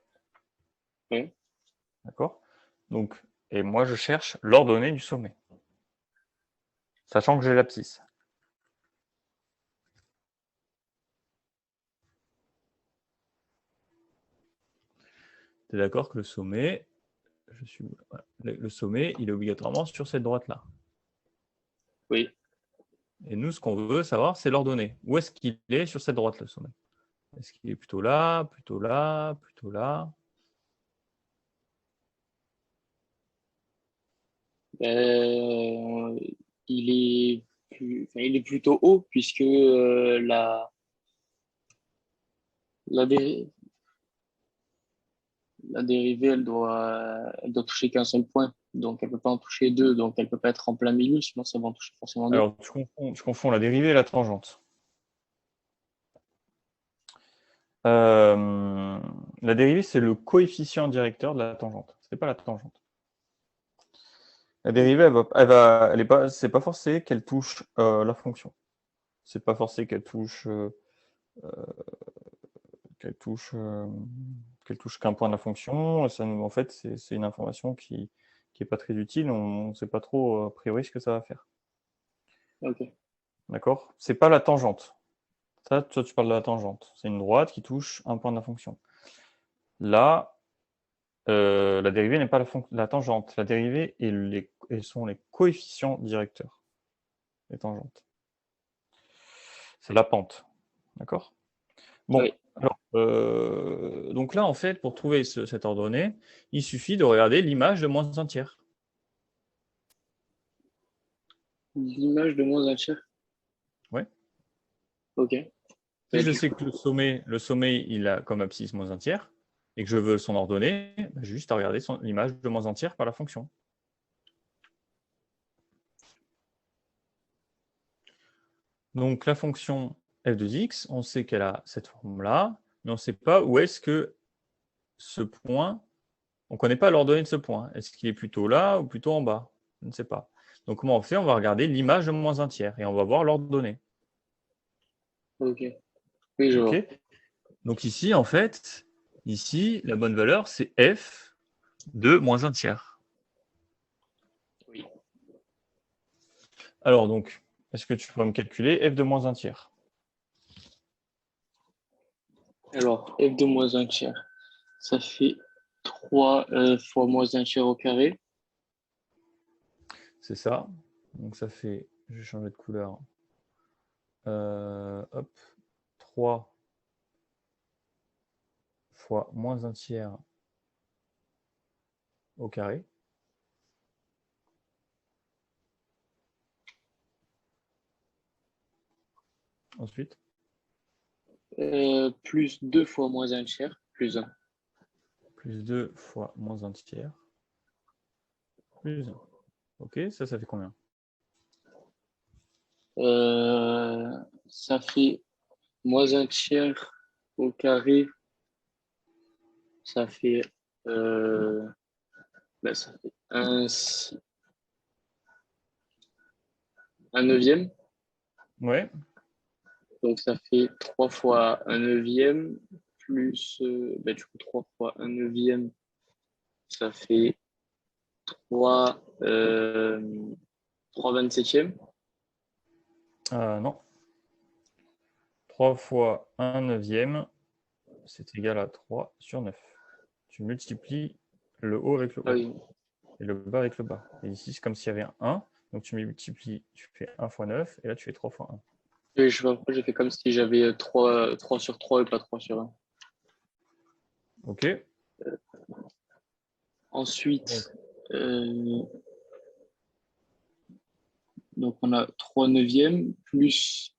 Ouais. D'accord? Donc, et moi, je cherche l'ordonnée du sommet, sachant que j'ai l'abscisse. Tu es d'accord que le sommet, voilà. Le sommet, il est obligatoirement sur cette droite-là. Oui. Et nous, ce qu'on veut savoir, c'est l'ordonnée. Où est-ce qu'il est sur cette droite, le sommet? Est-ce qu'il est plutôt là, plutôt là, plutôt là? Euh, il est plutôt haut puisque la, dé- la dérivée, elle doit toucher qu'un seul point. Donc, elle peut pas en toucher deux. Donc, elle peut pas être en plein milieu, sinon ça va en toucher forcément deux. Alors, tu confonds la dérivée et la tangente. Euh, la dérivée, c'est le coefficient directeur de la tangente. Ce n'est pas la tangente. La dérivée, elle est pas, c'est pas forcé qu'elle touche la fonction. C'est pas forcé qu'elle touche, qu'elle touche qu'un point de la fonction. Ça, en fait, c'est une information qui est pas très utile. On ne sait pas trop a priori ce que ça va faire. Ok. D'accord? C'est pas la tangente. Ça, toi, tu parles de la tangente. C'est une droite qui touche un point de la fonction. Là, la dérivée n'est pas la tangente. La dérivée elles sont les coefficients directeurs des tangentes. C'est la pente. D'accord? Bon, Oui. alors, donc là, en fait, pour trouver cette ordonnée, il suffit de regarder l'image de moins un tiers. L'image de moins un tiers. Ouais. Ok. Si Bah, je du sais coup, que le sommet, il a comme abscisse moins un tiers, et que je veux son ordonnée, bah, j'ai juste à regarder l'image de moins un tiers par la fonction. Donc la fonction f de x, on sait qu'elle a cette forme-là, mais on ne sait pas où est-ce que ce point, on ne connaît pas l'ordonnée de ce point. Est-ce qu'il est plutôt là ou plutôt en bas? Je ne sais pas. Donc comment on fait? On va regarder l'image de moins un tiers, et on va voir l'ordonnée. ok. Oui, je Ok. vois. Donc ici, en fait, ici, la bonne valeur, c'est f de moins un tiers. Oui. Alors donc, est-ce que tu peux me calculer f de moins un tiers? Alors, f de moins un tiers, ça fait 3 fois moins un tiers au carré. C'est ça. Donc ça fait, je vais changer de couleur. Hop, 3 fois moins un tiers au carré. Ensuite, Plus 2 fois moins un tiers, plus un. plus 2 fois moins un tiers, plus 1. Ok, ça fait combien? Ça fait moins un tiers au carré, ça fait, euh, ça fait un neuvième. Ouais, Donc ça fait 3 fois un neuvième, plus du coup 3 fois un neuvième, ça fait 3, 3 27e. non. 3 fois 1 neuvième, c'est égal à 3 sur 9. Tu multiplies le haut avec le Ah haut oui, et le bas avec le bas. Et ici, c'est comme s'il y avait un 1. Donc tu multiplies, tu fais 1 fois 9 et là tu fais 3 fois 1. oui, je vois pourquoi j'ai fait comme si j'avais 3 sur 3 et pas 3 sur 1. Ok. Donc, Ensuite, euh, donc on a 3 neuvièmes, plus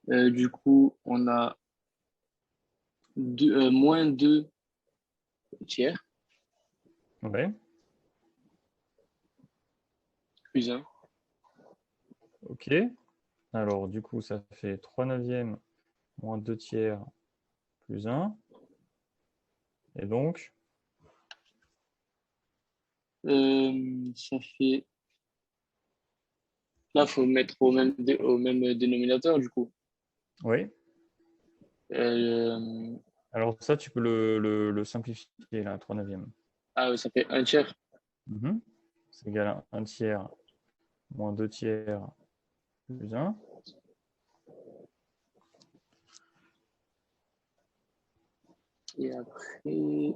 du coup on a moins 2 tiers, ouais. plus un. Ok. Alors, du coup, ça fait 3 neuvièmes moins 2 tiers plus 1. Et donc, Ça fait. Là, il faut mettre au même dénominateur, du coup. oui. Euh, Alors ça, tu peux le simplifier, là, 3 neuvièmes. Ah, ouais, ça fait un tiers. Mhm. C'est égal à 1 tiers moins 2 tiers plus 1. Et après.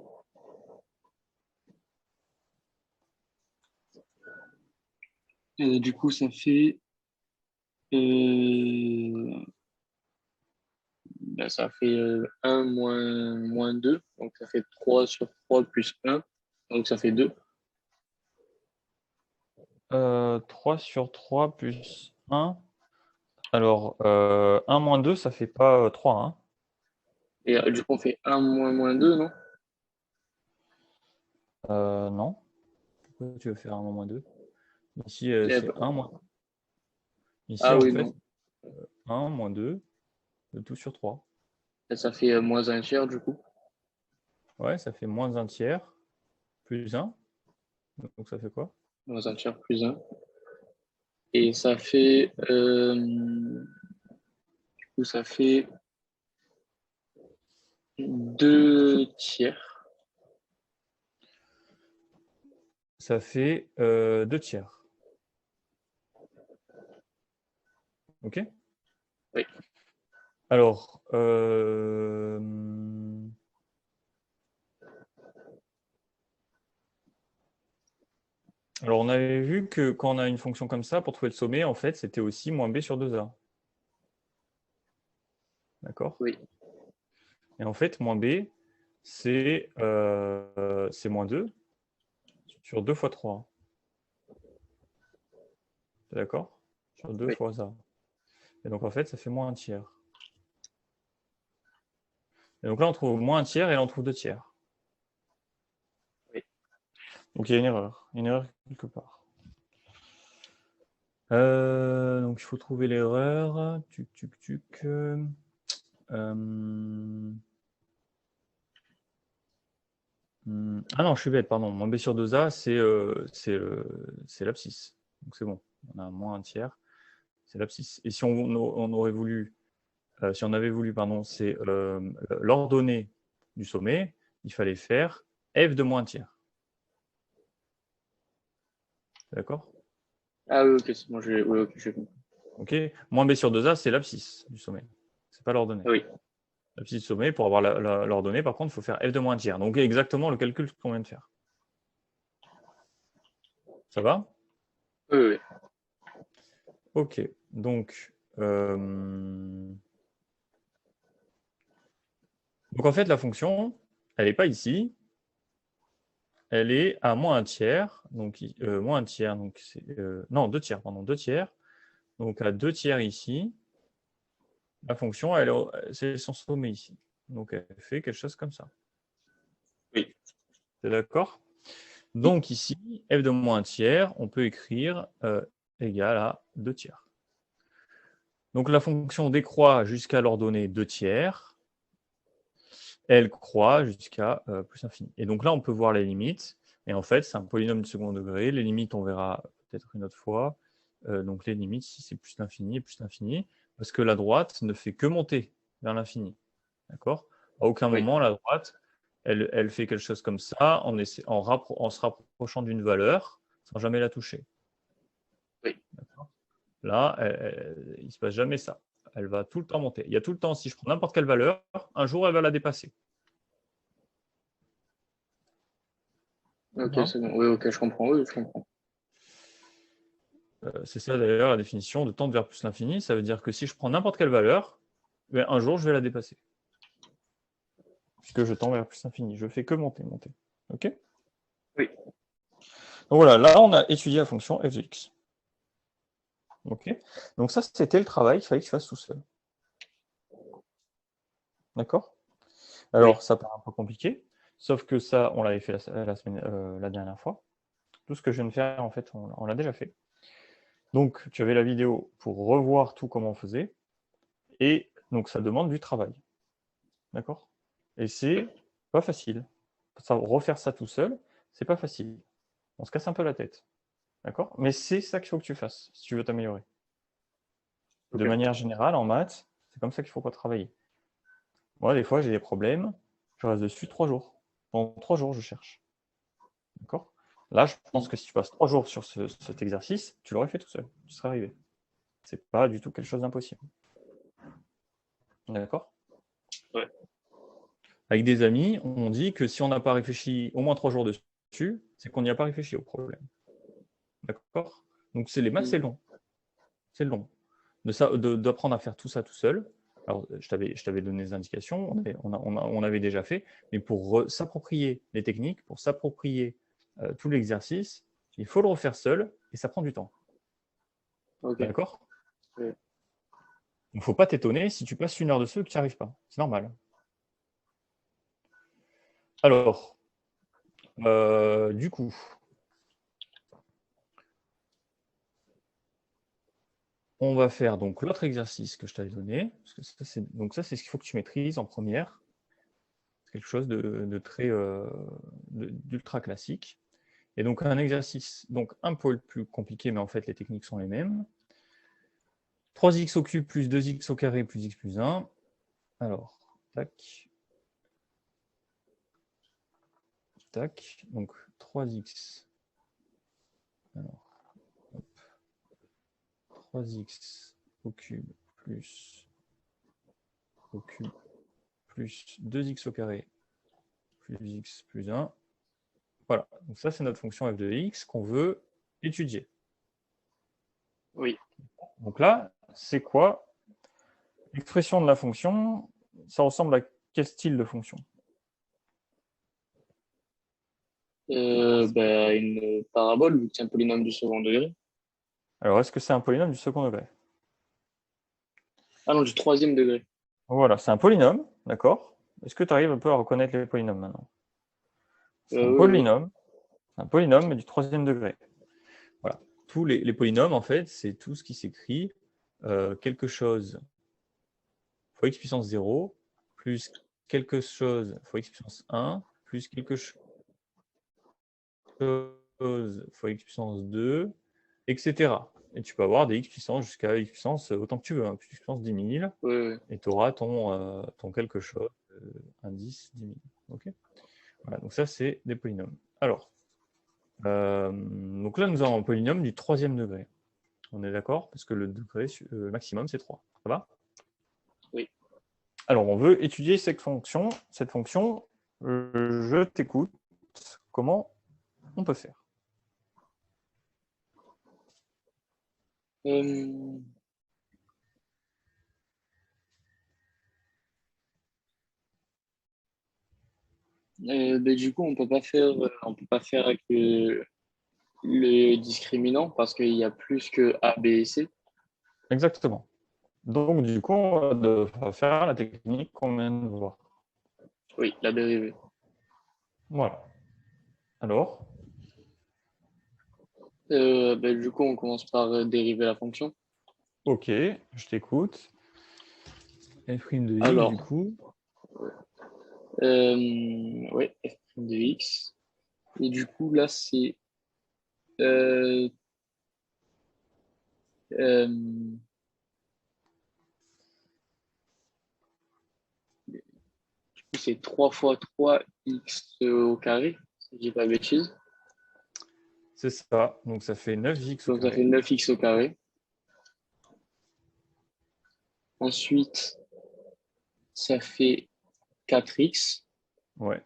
Du coup, ça fait. euh, Ça fait 1 moins 2. Donc, ça fait 3 sur 3 plus 1. Donc, ça fait 2. 3 sur 3 plus 1. Alors, 1 moins 2, ça fait pas 3, hein. Et du coup, on fait 1 moins 2, non? Non. Pourquoi tu veux faire 1 moins 2? Ici, Et, c'est 1 moins. Ici, Ah en oui, fait, non. 1 moins 2, de tout sur 3. Et ça fait moins un tiers, du coup. Ouais, ça fait moins 1 tiers plus 1. Donc, ça fait quoi? Moins un tiers plus 1. Et ça fait. Du coup, ça fait 2 tiers. Ça fait 2 tiers. OK? Oui. Alors, on avait vu que quand on a une fonction comme ça, pour trouver le sommet, en fait, c'était aussi moins b sur 2a. D'accord? Oui. Et en fait, moins b, c'est moins 2 sur 2 fois 3. D'accord? Sur 2 Oui. fois a. Et donc, en fait, ça fait moins 1 tiers. Et donc là, on trouve moins 1 tiers et là, on trouve 2 tiers. Oui. Donc, il y a une erreur. Une erreur quelque part. Donc, il faut trouver l'erreur. Tuc, tuc, tuc. Ah non, je suis bête, pardon. Moins b sur 2a, c'est l'abscisse. Donc c'est bon. On a moins un tiers. C'est l'abscisse. Et si on aurait voulu, si on avait voulu, pardon, c'est l'ordonnée du sommet, il fallait faire f de moins un tiers. D'accord? Ah oui, ok, c'est bon, oui, ok, j'ai compris. Ok. Moins b sur 2a, c'est l'abscisse du sommet. C'est pas l'ordonnée. Ah oui. L'abscisse du sommet, pour avoir l'ordonnée, par contre, il faut faire f de moins un tiers. Donc exactement le calcul qu'on vient de faire. Ça va? Oui, oui. Ok. Donc, en fait, la fonction, elle n'est pas ici, elle est à moins un tiers, donc moins un tiers, donc c'est non 2 tiers, pardon, 2 tiers, donc à 2 tiers ici, la fonction, c'est son sommet ici, donc elle fait quelque chose comme ça. Oui. C'est d'accord? Oui. Donc ici, f de moins un tiers, on peut écrire égal à 2 tiers. Donc la fonction décroît jusqu'à l'ordonnée 2 tiers, elle croît jusqu'à plus infini. Et donc là, on peut voir les limites. Et en fait, c'est un polynôme de second degré. Les limites, on verra peut-être une autre fois. Donc les limites, si c'est plus l'infini et plus l'infini, parce que la droite ne fait que monter vers l'infini. D'accord? À aucun Oui. moment, la droite, elle fait quelque chose comme ça en se rapprochant d'une valeur sans jamais la toucher. Oui. Là, il ne se passe jamais ça. Elle va tout le temps monter. Il y a tout le temps, si je prends n'importe quelle valeur, un jour, elle va la dépasser. Ok, Hein. c'est bon. Oui, ok, je comprends. Oui, je comprends. C'est ça d'ailleurs la définition de tendre vers plus l'infini. Ça veut dire que si je prends n'importe quelle valeur, un jour je vais la dépasser. Puisque je tends vers plus l'infini. Je fais que monter, monter. Ok? Oui. Donc voilà, là on a étudié la fonction f de x. Ok? Donc ça c'était le travail qu'il fallait que je fasse tout seul. D'accord? Oui. Alors ça paraît un peu compliqué, sauf que ça on l'avait fait la dernière fois. Tout ce que je viens de faire en fait on l'a déjà fait. Donc, tu avais la vidéo pour revoir tout comment on faisait. Et donc, ça demande du travail. D'accord? Et c'est pas facile. Refaire ça tout seul, c'est pas facile. On se casse un peu la tête. D'accord? Mais c'est ça qu'il faut que tu fasses si tu veux t'améliorer. De Ok. manière générale, en maths, c'est comme ça qu'il faut pas travailler. Moi, des fois, j'ai des problèmes, je reste dessus 3 jours. Pendant 3 jours, je cherche. D'accord? Là, je pense que si tu passes 3 jours sur cet exercice, tu l'aurais fait tout seul. Tu serais arrivé. C'est pas du tout quelque chose d'impossible. D'accord? Ouais. Avec des amis, on dit que si on n'a pas réfléchi au moins 3 jours dessus, c'est qu'on n'y a pas réfléchi au problème. D'accord? Donc, les maths, c'est long. C'est long. D'apprendre à faire tout ça tout seul. Alors, je t'avais donné des indications, on avait déjà fait, mais pour s'approprier les techniques, pour s'approprier tout l'exercice, il faut le refaire seul et ça prend du temps. Ok. D'accord? Ouais. Il ne faut pas t'étonner si tu passes 1 heure dessus et que tu n'y arrives pas. C'est normal. Alors, du coup, on va faire donc l'autre exercice que je t'avais donné. Parce que donc ça, c'est ce qu'il faut que tu maîtrises en première. C'est quelque chose de très d'ultra classique. Et donc un exercice donc un peu plus compliqué, mais en fait les techniques sont les mêmes. 3x au cube plus 2x au carré plus x plus 1. Alors, tac, tac. Donc 3x. Alors, hop, 3x au cube plus 2x au carré plus x plus 1. Voilà, donc ça c'est notre fonction f de x qu'on veut étudier. Oui. Donc là, c'est quoi l'expression de la fonction? Ça ressemble à quel style de fonction? Une parabole, vu que c'est un polynôme du second degré. Alors, est-ce que c'est un polynôme du second degré? Ah non, du troisième degré. Voilà, c'est un polynôme, d'accord? Est-ce que tu arrives un peu à reconnaître les polynômes maintenant? C'est un Oui, oui. polynôme, mais du troisième degré. Voilà. Tous les polynômes, en fait, c'est tout ce qui s'écrit quelque chose fois x puissance 0, plus quelque chose fois x puissance 1, plus quelque chose fois x puissance 2, etc. Et tu peux avoir des x puissance jusqu'à x puissance autant que tu veux, hein, plus x puissance 10 000, Oui, oui. et tu auras ton quelque chose, indice 10 000. Okay, voilà, donc ça, c'est des polynômes. Alors, donc là, nous avons un polynôme du troisième degré. On est d'accord? Parce que le degré maximum, c'est 3. Ça va? Oui. Alors, on veut étudier cette fonction. Cette fonction, je t'écoute. Comment on peut faire? Euh, du coup, on peut pas faire avec le discriminant parce qu'il y a plus que A, B et C. Exactement. Donc, du coup, on va faire la technique qu'on vient de voir. Oui, la dérivée. Voilà. Alors, Du coup, on commence par dériver la fonction. ok, je t'écoute. F' de x, du Alors, coup. ouais, f' de x. Et du coup, là, c'est euh, euh, c'est 3 fois 3x au carré, si je dis pas de bêtises. C'est ça. Donc, ça fait 9x au Donc, ça fait carré. 9x au carré. Ensuite, ça fait 4x. Ouais.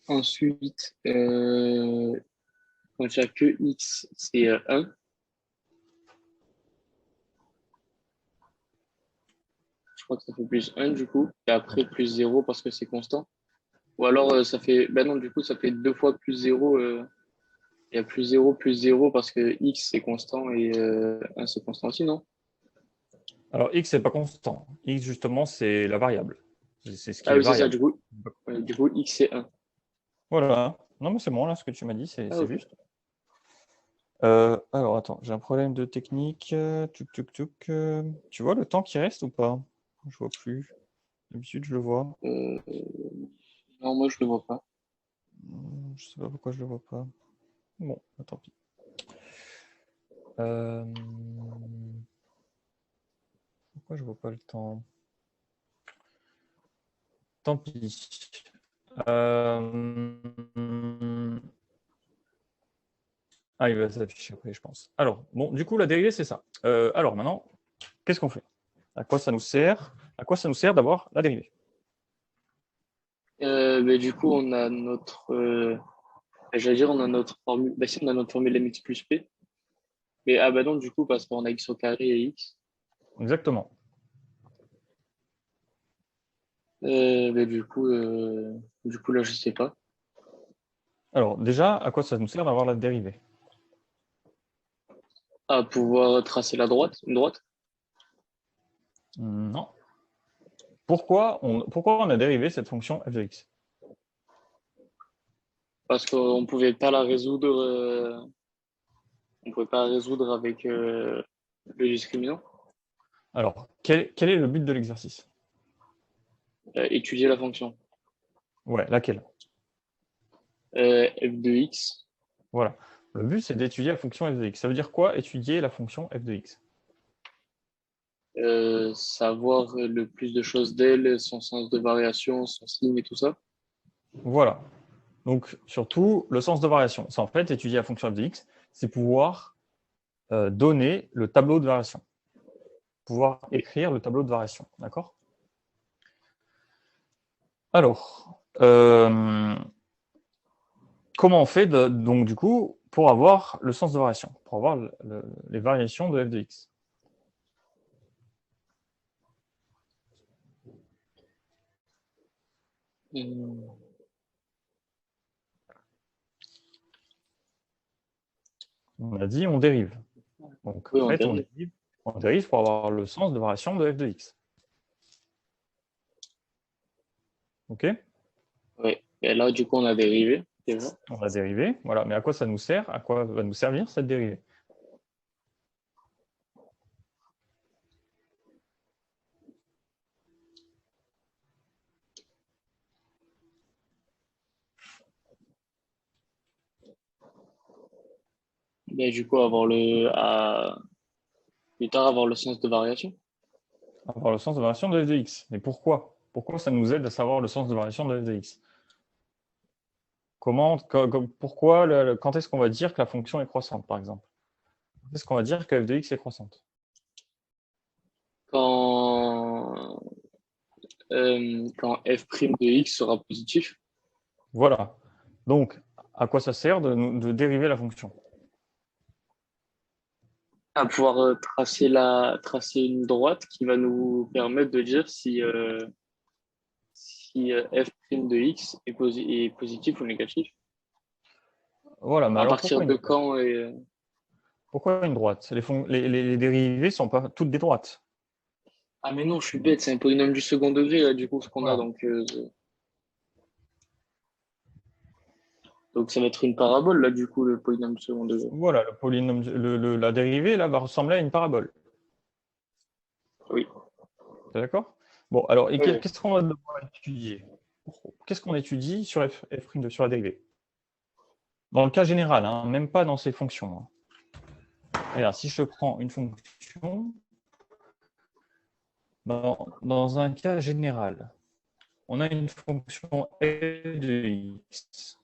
Ensuite, quand il n'y a que x, c'est 1. Je crois que ça fait plus 1 du coup. Et après, plus 0 parce que c'est constant. Ou alors, ça fait. Ben non, du coup, ça fait 2 fois plus 0. Il y a plus 0 parce que x c'est constant et 1 c'est constant aussi, non? Alors, x, c'est pas constant. X, justement, c'est la variable. C'est ce qui Ah est oui, c'est ça, variable. du coup x c'est 1. Voilà. Non, mais c'est bon, là, ce que tu m'as dit, Ah, c'est ok. juste. Alors, attends, j'ai un problème de technique. Tuc, tuc, tuc. Tu vois le temps qui reste ou pas? Je vois plus. D'habitude, je le vois. Euh, non, moi, je le vois pas. Je sais pas pourquoi je le vois pas. Bon, bah, tant pis. Euh, Pourquoi je vois pas le temps? Tant pis. Euh, Ah, il va s'afficher après, je pense. Alors, bon, du coup, la dérivée, c'est ça. Alors, maintenant, qu'est-ce qu'on fait? À quoi ça nous sert? À quoi ça nous sert d'avoir la dérivée? Du coup, on a notre, j'allais dire, on a notre formule. Bah, si, on a notre formule mx plus p. Mais ah bah non, du coup, parce qu'on a x au carré et x. Exactement. Du coup, là, je sais pas. Alors, déjà, à quoi ça nous sert d'avoir la dérivée? À pouvoir tracer une droite. Non. Pourquoi on a dérivé cette fonction f de x? Parce qu'on pouvait pas la résoudre, on pouvait pas la résoudre avec le discriminant. Alors, quel est le but de l'exercice? Étudier la fonction. Ouais, laquelle? F de x. Voilà. Le but, c'est d'étudier la fonction f de x. Ça veut dire quoi, étudier la fonction f de x? Savoir le plus de choses d'elle, son sens de variation, son signe et tout ça. Voilà. Donc, surtout, le sens de variation. C'est en fait étudier la fonction f de x, c'est pouvoir donner le tableau de variation. Pouvoir Oui. écrire le tableau de variation. D'accord? Alors, comment on fait donc du coup pour avoir le sens de variation, pour avoir les variations de f de x? Hum, On a dit on dérive. Donc Oui, en on fait, dérive. on dérive pour avoir le sens de variation de f de x. OK? Oui. Et là, du coup, on a dérivé déjà. On va dériver. Voilà. Mais à quoi ça nous sert? À quoi va nous servir cette dérivée? Du coup, plus tard, avoir le sens de variation. Avoir le sens de variation de f de x. Mais pourquoi? Pourquoi ça nous aide à savoir le sens de variation de f de x? Pourquoi, quand est-ce qu'on va dire que la fonction est croissante, par exemple? Quand est-ce qu'on va dire que f de x est croissante? Quand, quand f' de x sera positif. Voilà. Donc, à quoi ça sert de dériver la fonction? À pouvoir tracer une droite qui va nous permettre de dire si f' de x est positif ou négatif. Voilà, mais À alors partir pourquoi une de droite? quand Pourquoi une droite? Les dérivées ne sont pas toutes des droites. Ah mais non, je suis bête, c'est un polynôme du second degré là, du coup ce qu'on a Voilà. donc ça va être une parabole là du coup le polynôme du second degré. Voilà, le polynôme, la dérivée là va ressembler à une parabole. Oui. T'es d'accord? Bon, alors, et Oui. qu'est-ce qu'on va devoir étudier? Qu'est-ce qu'on étudie sur sur la dérivée? Dans le cas général, hein, même pas dans ces fonctions, hein. Regarde, si je prends une fonction, dans un cas général, on a une fonction f de x.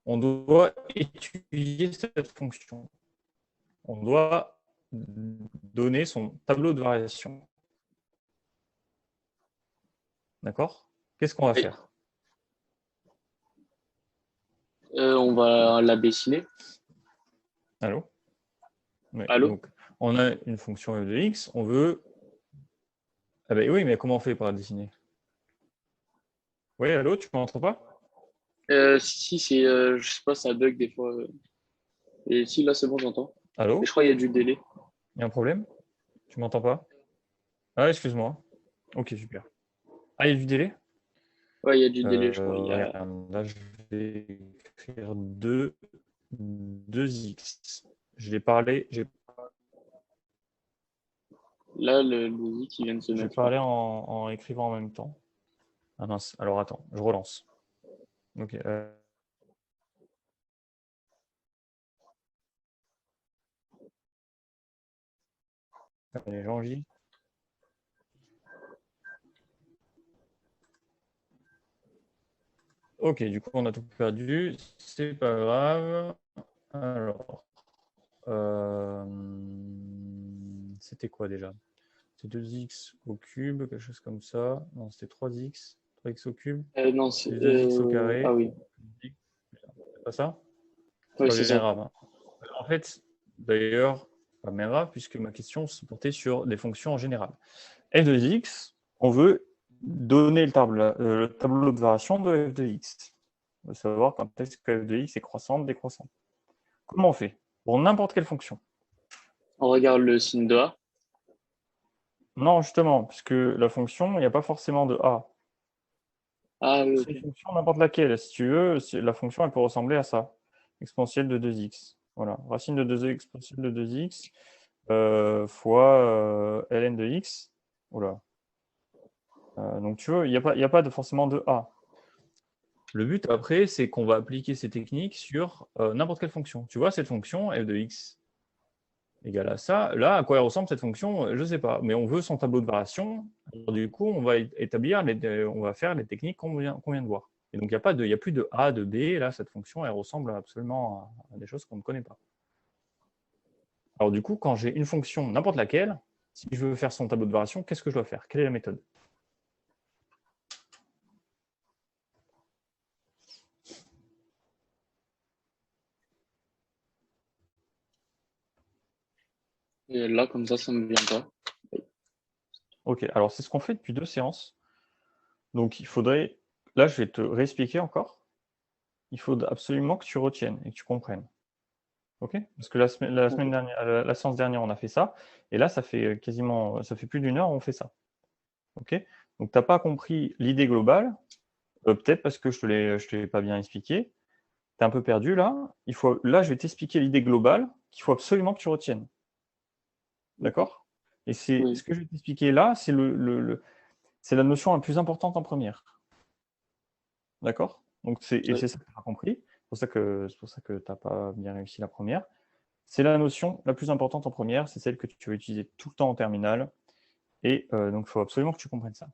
On doit étudier cette fonction. On doit donner son tableau de variation. D'accord? Qu'est-ce qu'on va Oui. faire? On va la dessiner. Allô? Oui. Allô? Donc, on a une fonction f de x, on veut. Ah ben oui, mais comment on fait pour la dessiner? Oui, allô, tu m'entends pas? Si c'est je sais pas, ça bug des fois. Et si là c'est bon, j'entends. Et je Allô? crois qu'il y a du délai. Il y a un problème? Tu m'entends pas? Ah, excuse-moi. Ok, super. Ah, il y a du délai? Ouais, il y a du délai, je crois. Regarde, là, je vais écrire 2 2x. Je l'ai parlé, Là, le i qui vient de se j'ai mettre. parlé en écrivant en même temps. Ah mince, alors attends, je relance. Ok. Allez, Jean-Gilles. Ok, du coup, on a tout perdu. C'est pas grave. Alors, c'était quoi déjà? C'était 2x au cube, quelque chose comme ça. Non, c'était 3x. 3x au cube, Non, c'est. plus 2x au carré. Ah oui, C'est pas ça? C'est oui, pas c'est bien ça. grave, hein. En fait, d'ailleurs, pas bien grave, puisque ma question se portait sur des fonctions en général. F de x, on veut donner le tableau de variation de f de x. On veut savoir quand est-ce que f de x est croissante, décroissante. Comment on fait? Pour n'importe quelle fonction. On regarde le signe de A. Non, justement, puisque la fonction, il n'y a pas forcément de a. Ah oui, C'est une ok. fonction n'importe laquelle. Si tu veux, la fonction, elle peut ressembler à ça. Exponentielle de 2x. Voilà. Racine de 2 exponentielle de 2x fois ln de x. Oula. Donc tu vois, il n'y a pas forcément de a. Le but après, c'est qu'on va appliquer ces techniques sur n'importe quelle fonction. Tu vois, cette fonction, f de x égale à ça. Là, à quoi elle ressemble cette fonction? Je ne sais pas. Mais on veut son tableau de variation. Alors, du coup, on va on va faire les techniques qu'on vient de voir. Et donc, il y a plus de a, de b. Là, cette fonction, elle ressemble absolument à des choses qu'on ne connaît pas. Alors, du coup, quand j'ai une fonction, n'importe laquelle, si je veux faire son tableau de variation, qu'est-ce que je dois faire? Quelle est la méthode? Et là, comme ça me vient pas. Ok, alors c'est ce qu'on fait depuis 2 séances. Donc, il faudrait... Là, je vais te réexpliquer encore. Il faut absolument que tu retiennes et que tu comprennes. Ok? Parce que la semaine dernière, la séance dernière, on a fait ça. Et là, ça fait plus d'une heure, on fait ça. Ok? Donc, tu n'as pas compris l'idée globale. Peut-être parce que je ne te l'ai pas bien expliqué. Tu es un peu perdu là. Là, je vais t'expliquer l'idée globale qu'il faut absolument que tu retiennes. D'accord? Et c'est Oui, ce que je vais t'expliquer là, c'est c'est la notion la plus importante en première. D'accord? Donc, oui, c'est ça que tu as compris. C'est pour ça que tu n'as pas bien réussi la première. C'est la notion la plus importante en première, c'est celle que tu vas utiliser tout le temps en terminale. Et donc, il faut absolument que tu comprennes ça.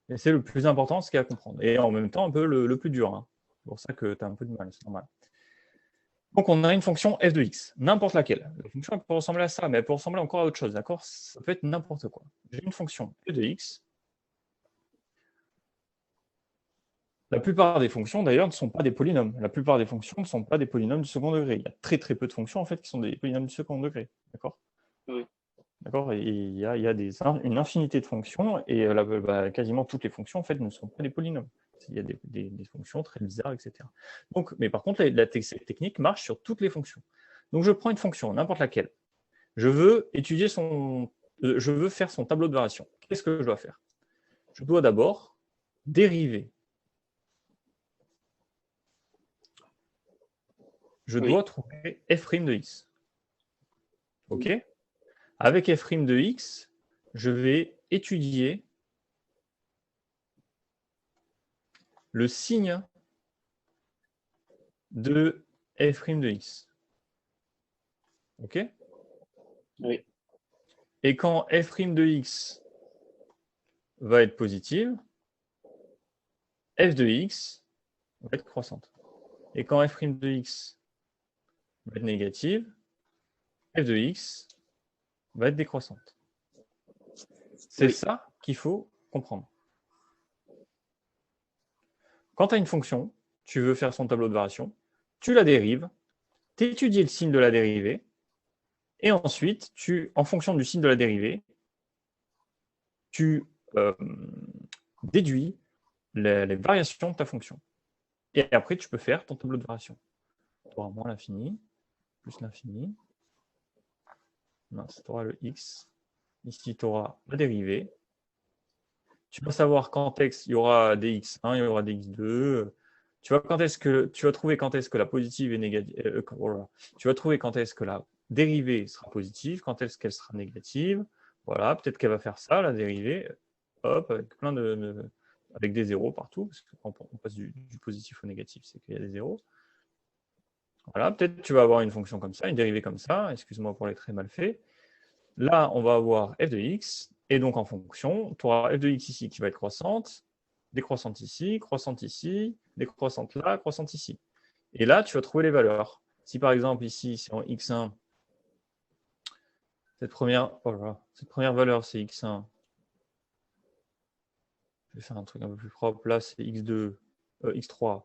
Et c'est le plus important, ce qu'il y a à comprendre. Et en même temps, un peu le plus dur, hein. C'est pour ça que tu as un peu de mal, c'est normal. Donc, on a une fonction f de x, n'importe laquelle. La fonction, elle peut ressembler à ça, mais elle peut ressembler encore à autre chose, d'accord? Ça peut être n'importe quoi. J'ai une fonction f de x. La plupart des fonctions, d'ailleurs, ne sont pas des polynômes. La plupart des fonctions ne sont pas des polynômes du second degré. Il y a très très peu de fonctions, en fait, qui sont des polynômes du second degré, d'accord? oui, D'accord? Et il y a une infinité de fonctions, et quasiment toutes les fonctions en fait, ne sont pas des polynômes. Il y a des fonctions très bizarres, etc. Donc, mais par contre, cette technique marche sur toutes les fonctions. Donc, je prends une fonction, n'importe laquelle. Je veux je veux faire son tableau de variation. Qu'est-ce que je dois faire? Je dois d'abord dériver. Je oui, dois trouver f' de x. OK? oui, Avec f' de x, je vais étudier le signe de f' de x. OK? oui, Et quand f' de x va être positive, f de x va être croissante. Et quand f' de x va être négative, f de x va être décroissante. C'est oui, ça qu'il faut comprendre. Quand tu as une fonction, tu veux faire son tableau de variation, tu la dérives, tu étudies le signe de la dérivée, et ensuite, en fonction du signe de la dérivée, tu déduis les variations de ta fonction. Et après, tu peux faire ton tableau de variation. Tu auras moins l'infini, plus l'infini. Tu auras le x. Ici, tu auras la dérivée. Tu vas savoir qu'en texte, il y aura dx1, il y aura dx2. tu vas trouver quand est-ce que la positive est négative. Voilà. Tu vas trouver quand est-ce que la dérivée sera positive, quand est-ce qu'elle sera négative. Voilà, peut-être qu'elle va faire ça, la dérivée, hop, avec avec des zéros partout, parce que quand on passe du positif au négatif, c'est qu'il y a des zéros. Voilà, peut-être tu vas avoir une fonction comme ça, une dérivée comme ça, excuse-moi pour les traits mal faits. Là, on va avoir f de x, et donc en fonction, tu auras f de x ici qui va être croissante, décroissante ici, décroissante là, croissante ici. Et là, tu vas trouver les valeurs. Si par exemple ici, c'est en x1, cette première valeur, c'est x1. Je vais faire un truc un peu plus propre. Là, c'est x2, x3,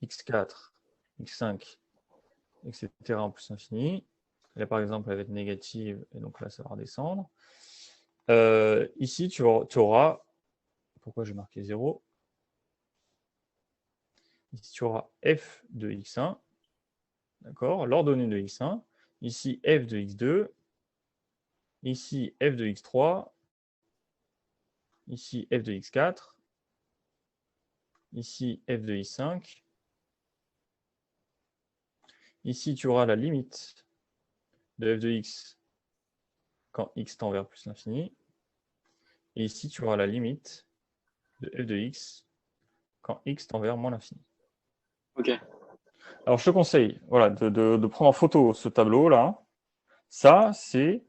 x4, x5, etc. en plus infini. Là, par exemple, elle va être négative, et donc là, ça va redescendre. Ici, tu auras... Pourquoi j'ai marqué 0 ? Ici, tu auras f de x1, d'accord, l'ordonnée de x1. Ici, f de x2. Ici, f de x3. Ici, f de x4. Ici, f de x5. Ici, tu auras la limite de f de x quand x tend vers plus l'infini. Et ici, tu auras la limite de f de x quand x tend vers moins l'infini. Ok. Alors, je te conseille voilà, de prendre en photo ce tableau-là. Ça, c'est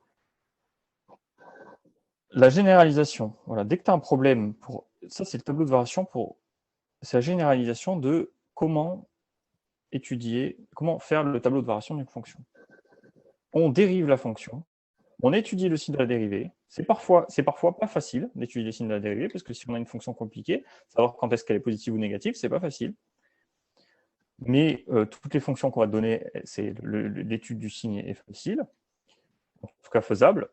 la généralisation. Voilà, dès que tu as un problème, ça, c'est le tableau de variation c'est la généralisation de comment faire le tableau de variation d'une fonction. On dérive la fonction, on étudie le signe de la dérivée. C'est parfois pas facile d'étudier le signe de la dérivée, parce que si on a une fonction compliquée, savoir quand est-ce qu'elle est positive ou négative, c'est pas facile. Mais toutes les fonctions qu'on va te donner, l'étude du signe est facile, en tout cas faisable.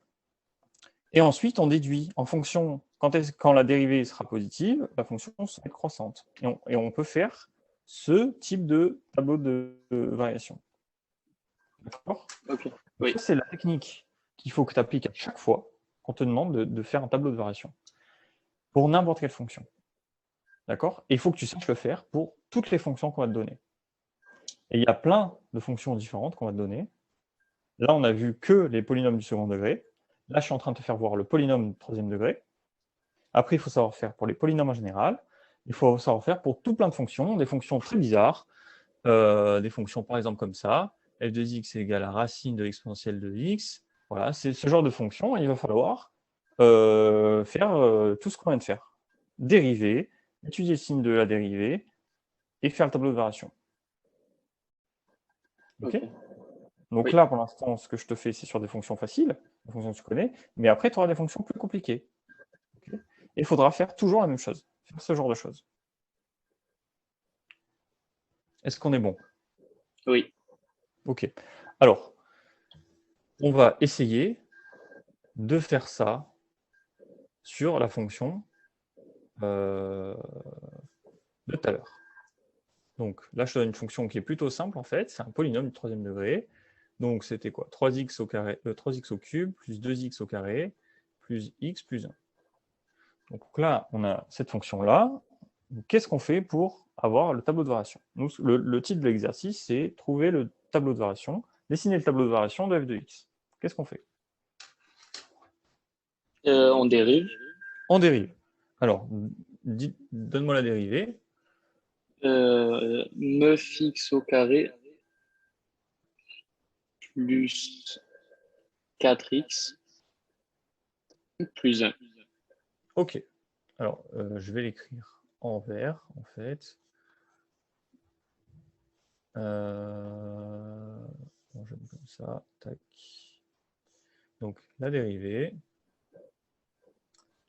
Et ensuite, on déduit en fonction, quand la dérivée sera positive, la fonction sera croissante. Et on peut faire ce type de tableau de variation. D'accord ? Ok. Oui. Ça, c'est la technique qu'il faut que tu appliques à chaque fois qu'on te demande de faire un tableau de variation. Pour n'importe quelle fonction. D'accord ? Et il faut que tu saches le faire pour toutes les fonctions qu'on va te donner. Et il y a plein de fonctions différentes qu'on va te donner. Là, on a vu que les polynômes du second degré. Là, je suis en train de te faire voir le polynôme du troisième degré. Après, il faut savoir faire pour les polynômes en général. Il faut savoir faire pour tout plein de fonctions, des fonctions très bizarres, des fonctions par exemple comme ça, f de x est égal à racine de l'exponentielle de x. Voilà, c'est ce genre de fonction. Il va falloir faire tout ce qu'on vient de faire. Dériver, étudier le signe de la dérivée et faire le tableau de variation. Ok. Donc oui. là, pour l'instant, ce que je te fais, c'est sur des fonctions faciles, des fonctions que tu connais, mais après, tu auras des fonctions plus compliquées. Okay. Et il faudra faire toujours la même chose, faire ce genre de choses. Est-ce qu'on est bon? Oui. Ok. Alors, on va essayer de faire ça sur la fonction de tout à l'heure. Donc là, je te donne une fonction qui est plutôt simple, en fait. C'est un polynôme du troisième degré. Donc, c'était quoi? 3x au carré, 3x au cube, plus 2x au carré, plus x plus 1. Donc là, on a cette fonction-là. Qu'est-ce qu'on fait pour avoir le tableau de variation? Nous, le titre de l'exercice, c'est trouver le tableau de variation, dessiner le tableau de variation de f de x. Qu'est-ce qu'on fait? On dérive. On dérive. Alors, donne-moi la dérivée. 9x au carré plus 4x plus 1. Ok. Alors, je vais l'écrire en vert, en fait. Bon, je mets comme ça. Tac. Donc, la dérivée,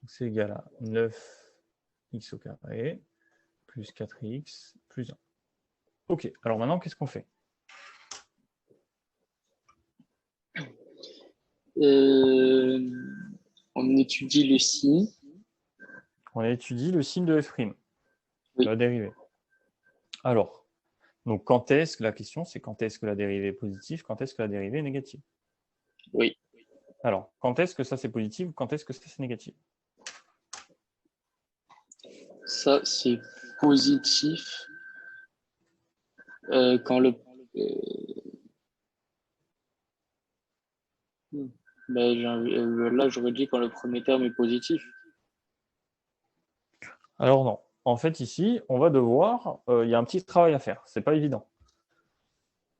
c'est égal à 9x au carré plus 4x plus 1. Ok. Alors maintenant, qu'est-ce qu'on fait? On étudie le signe. On étudie le signe de f', Oui. la dérivée. Alors, donc la question, c'est quand est-ce que la dérivée est positive, quand est-ce que la dérivée est négative? Oui. Alors, quand est-ce que ça c'est positif, quand est-ce que ça c'est négatif? Ça, c'est positif Quand le... là, j'aurais dit quand le premier terme est positif. Alors non. En fait, ici, on va devoir... il y a un petit travail à faire. C'est pas évident.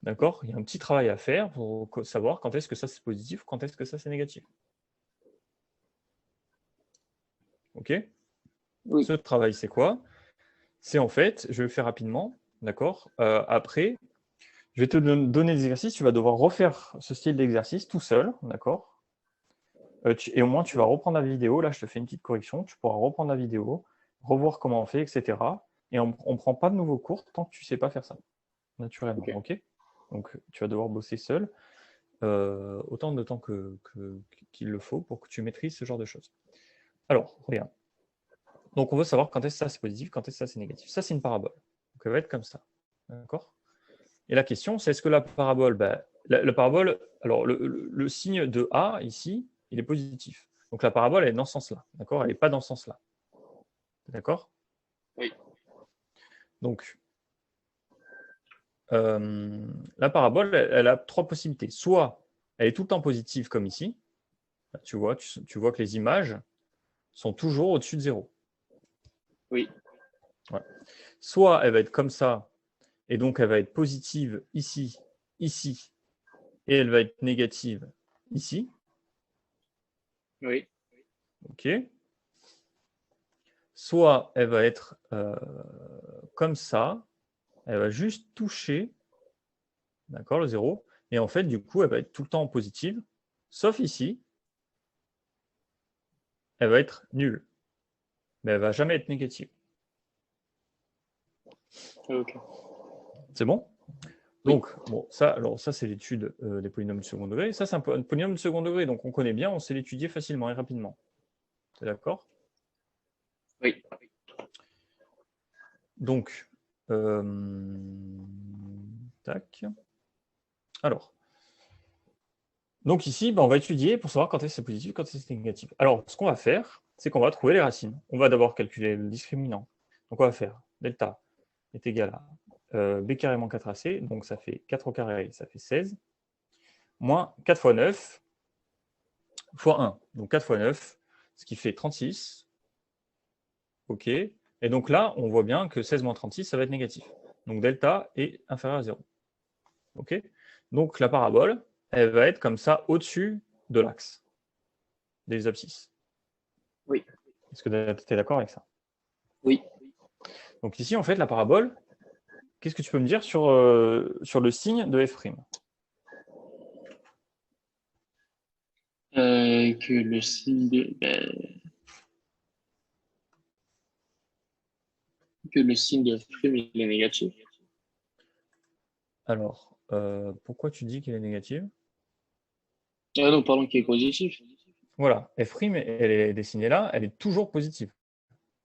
D'accord? Il y a un petit travail à faire pour savoir quand est-ce que ça c'est positif, quand est-ce que ça c'est négatif. OK? Oui. Ce travail, c'est quoi? C'est en fait, je vais le faire rapidement, d'accord? Après, je vais te donner des exercices, tu vas devoir refaire ce style d'exercice tout seul, d'accord? Et au moins, tu vas reprendre la vidéo. Là, je te fais une petite correction. Tu pourras reprendre la vidéo, revoir comment on fait, etc. Et on ne prend pas de nouveaux cours tant que tu ne sais pas faire ça, naturellement. Ok. OK? Donc, tu vas devoir bosser seul autant de temps qu'il le faut pour que tu maîtrises ce genre de choses. Alors, regarde. Donc, on veut savoir quand est-ce que ça c'est positif, quand est-ce que ça c'est négatif. Ça, c'est une parabole. Donc, elle va être comme ça. D'accord? Et la question, c'est est-ce que la parabole, la parabole, alors le signe de A ici, il est positif. Donc la parabole, elle est dans ce sens-là. D'accord? Elle n'est pas dans ce sens-là. D'accord? Oui. Donc, la parabole, elle a trois possibilités. Soit elle est tout le temps positive, comme ici. Là, tu vois que les images sont toujours au-dessus de 0. Oui. Ouais. Soit elle va être comme ça, et donc elle va être positive ici, ici, et elle va être négative ici. Oui. OK. Soit elle va être comme ça, elle va juste toucher, d'accord, le 0, et en fait, du coup, elle va être tout le temps en positive, sauf ici, elle va être nulle, mais elle va jamais être négative. Ok. C'est bon? Oui. Donc, bon, alors ça c'est l'étude des polynômes de second degré. Ça, c'est un polynôme de second degré, donc on connaît bien, on sait l'étudier facilement et rapidement. T'es d'accord? Oui. Donc, tac. Alors, donc ici, on va étudier pour savoir quand est-ce que c'est positif, quand est-ce que c'est négatif. Alors, ce qu'on va faire, c'est qu'on va trouver les racines. On va d'abord calculer le discriminant. Donc, on va faire delta est égal à b carré moins 4ac, donc ça fait 4 au carré, ça fait 16, moins 4 fois 9 fois 1, donc 4 fois 9, ce qui fait 36. OK. Et donc là, on voit bien que 16 moins 36, ça va être négatif. Donc delta est inférieur à 0. OK. Donc la parabole, elle va être comme ça au-dessus de l'axe des abscisses. Oui. Est-ce que tu es d'accord avec ça? Oui. Donc ici, en fait, la parabole, qu'est-ce que tu peux me dire sur le signe de f'? Que le signe de que le signe de f' il est négatif. Alors, pourquoi tu dis qu'il est négatif? Ah non, pardon, qui est positif. Voilà, f', elle est dessinée là, elle est toujours positive.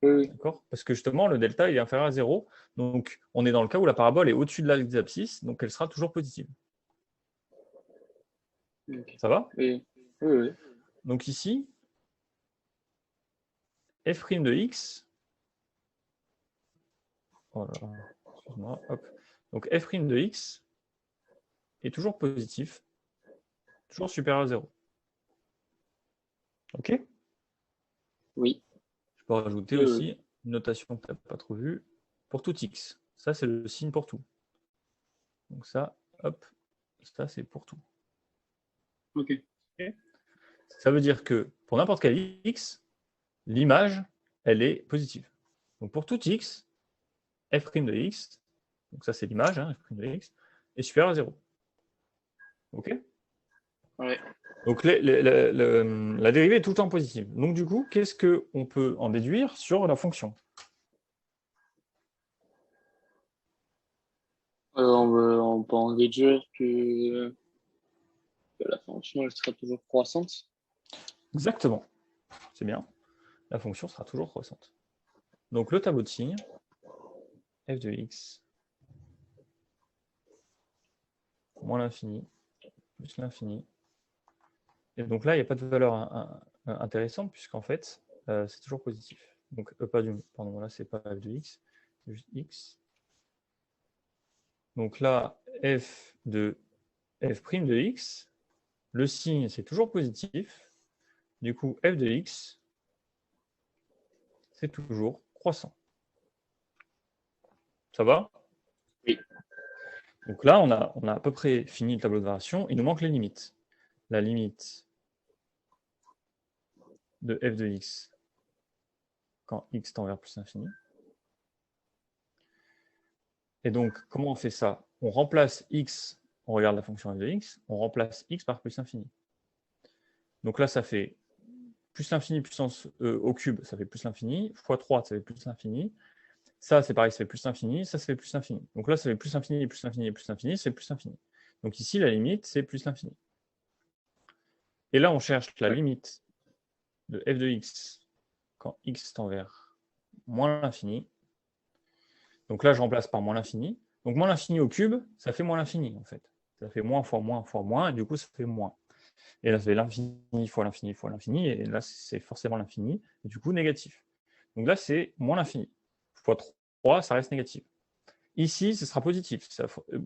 Oui. D'accord? Parce que justement, le delta il est inférieur à 0. Donc, on est dans le cas où la parabole est au-dessus de l'axe des abscisses, donc elle sera toujours positive. Oui. Okay. Ça va? Oui. Oui. Oui. Donc ici, f' de x, oh là là, excuse-moi, hop. Donc f' de x est toujours positif, toujours supérieur à 0. OK? Oui. Je peux rajouter Oui. Oui. aussi une notation que tu n'as pas trop vue. Pour tout x, ça c'est le signe pour tout. Donc ça, hop, ça c'est pour tout. Ok. Okay. Ça veut dire que pour n'importe quel x, l'image, elle est positive. Donc pour tout x, f' de x, donc ça c'est l'image, hein, f' de x, est supérieur à 0. OK? Ouais. Donc la dérivée est tout le temps positive. Donc du coup, qu'est-ce qu'on peut en déduire sur la fonction? On peut en déduire que la fonction elle sera toujours croissante. Exactement. C'est bien. La fonction sera toujours croissante. Donc le tableau de signes, f de x moins l'infini plus l'infini. Et donc là, il n'y a pas de valeur intéressante puisqu'en fait, c'est toujours positif. Donc, pardon, là, c'est pas f de x, c'est juste x Donc là, f de f' de x, le signe, c'est toujours positif. Du coup, f de x, c'est toujours croissant. Ça va? Oui. Donc là, on a à peu près fini le tableau de variation. Il nous manque les limites. La limite de f de x quand x tend vers plus l'infini. Et donc, comment on fait ça? On remplace x, on regarde la fonction f de x, on remplace x par plus l'infini. Donc là, ça fait plus l'infini puissance au cube, ça fait plus l'infini, fois 3, ça fait plus l'infini. Ça, c'est pareil, ça fait plus l'infini, ça fait plus l'infini. Donc là, ça fait plus l'infini, plus l'infini, plus l'infini, ça fait plus l'infini. Donc ici, la limite, c'est plus l'infini. Et là, on cherche la limite de f de x quand x tend vers moins l'infini. Donc là, je remplace par moins l'infini. Donc moins l'infini au cube, ça fait moins l'infini, en fait. Ça fait moins fois moins fois moins, et du coup, ça fait moins. Et là, ça fait l'infini fois l'infini fois l'infini, et là, c'est forcément l'infini, et du coup, négatif. Donc là, c'est moins l'infini. Fois 3, ça reste négatif. Ici, ce sera positif.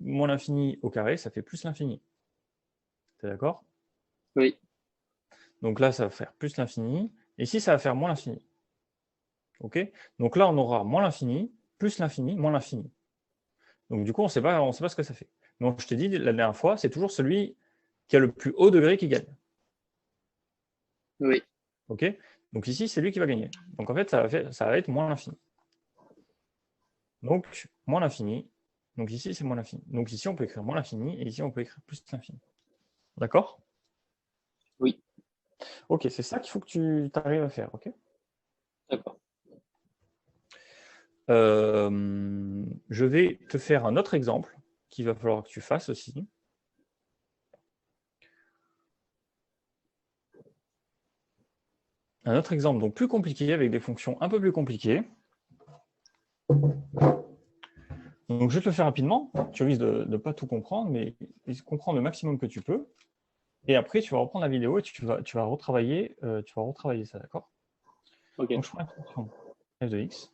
Moins l'infini au carré, ça fait plus l'infini. T'es d'accord? Oui. Donc là, ça va faire plus l'infini, et ici, ça va faire moins l'infini. Ok? Donc là, on aura moins l'infini, plus l'infini, moins l'infini. Donc du coup, on ne sait pas ce que ça fait. Donc je t'ai dit la dernière fois, c'est toujours celui qui a le plus haut degré qui gagne. Oui. Ok? Donc ici, c'est lui qui va gagner. Donc en fait, ça va être moins l'infini. Donc moins l'infini. Donc ici, c'est moins l'infini. Donc ici, on peut écrire moins l'infini, et ici, on peut écrire plus l'infini. D'accord? Oui. Ok, c'est ça qu'il faut que tu arrives à faire. Ok? D'accord. Je vais te faire un autre exemple qu'il va falloir que tu fasses aussi. Un autre exemple donc plus compliqué, avec des fonctions un peu plus compliquées. Donc je vais te le faire rapidement. Tu risques de ne pas tout comprendre, mais comprendre le maximum que tu peux. Et après, tu vas reprendre la vidéo et tu vas retravailler ça, d'accord? Ok. Donc je prends la fonction f de x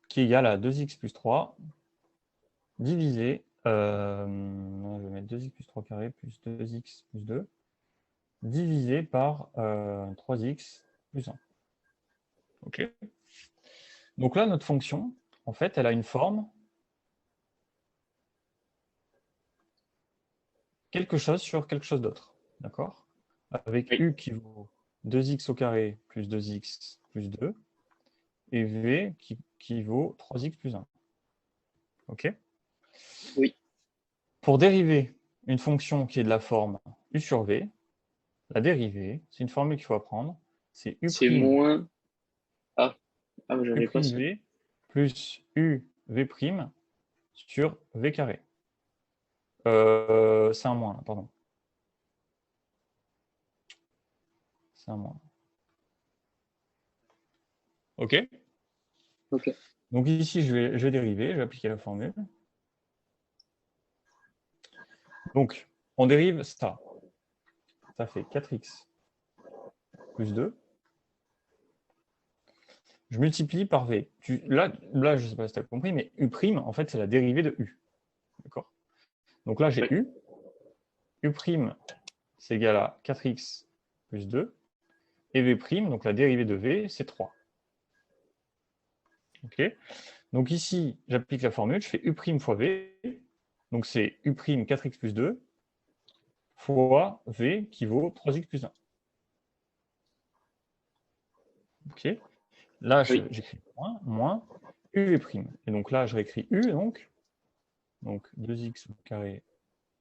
qui est égale à 2x plus 3 divisé, je vais mettre 2x plus 3 carré plus 2x plus 2 divisé par 3x plus 1. Ok. Donc là, notre fonction, en fait, elle a une forme quelque chose sur quelque chose d'autre. D'accord? Avec Oui. u qui vaut 2x au carré plus 2x plus 2 et v qui vaut 3x plus 1. Ok? Oui. Pour dériver une fonction qui est de la forme u sur v, la dérivée, c'est une formule qu'il faut apprendre, c'est u' C'est moins. Ah, ah, mais j'avais pas ça. v plus u v' sur v carré. C'est un moins, pardon. C'est un moins. Ok? Ok. Donc ici, je vais dériver, je vais appliquer la formule. Donc, on dérive ça. Ça fait 4x plus 2. Je multiplie par v. Là, je ne sais pas si tu as compris, mais u', en fait, c'est la dérivée de u. D'accord? Donc là, j'ai Oui. u. U', c'est égal à 4x plus 2. Et v', donc la dérivée de v, c'est 3. Ok? Donc ici, j'applique la formule, je fais u' fois v. Donc c'est u' 4x plus 2 fois v qui vaut 3x plus 1. Ok? Là, Oui. j'écris moins uv'. Et donc là, je réécris u, donc 2x au carré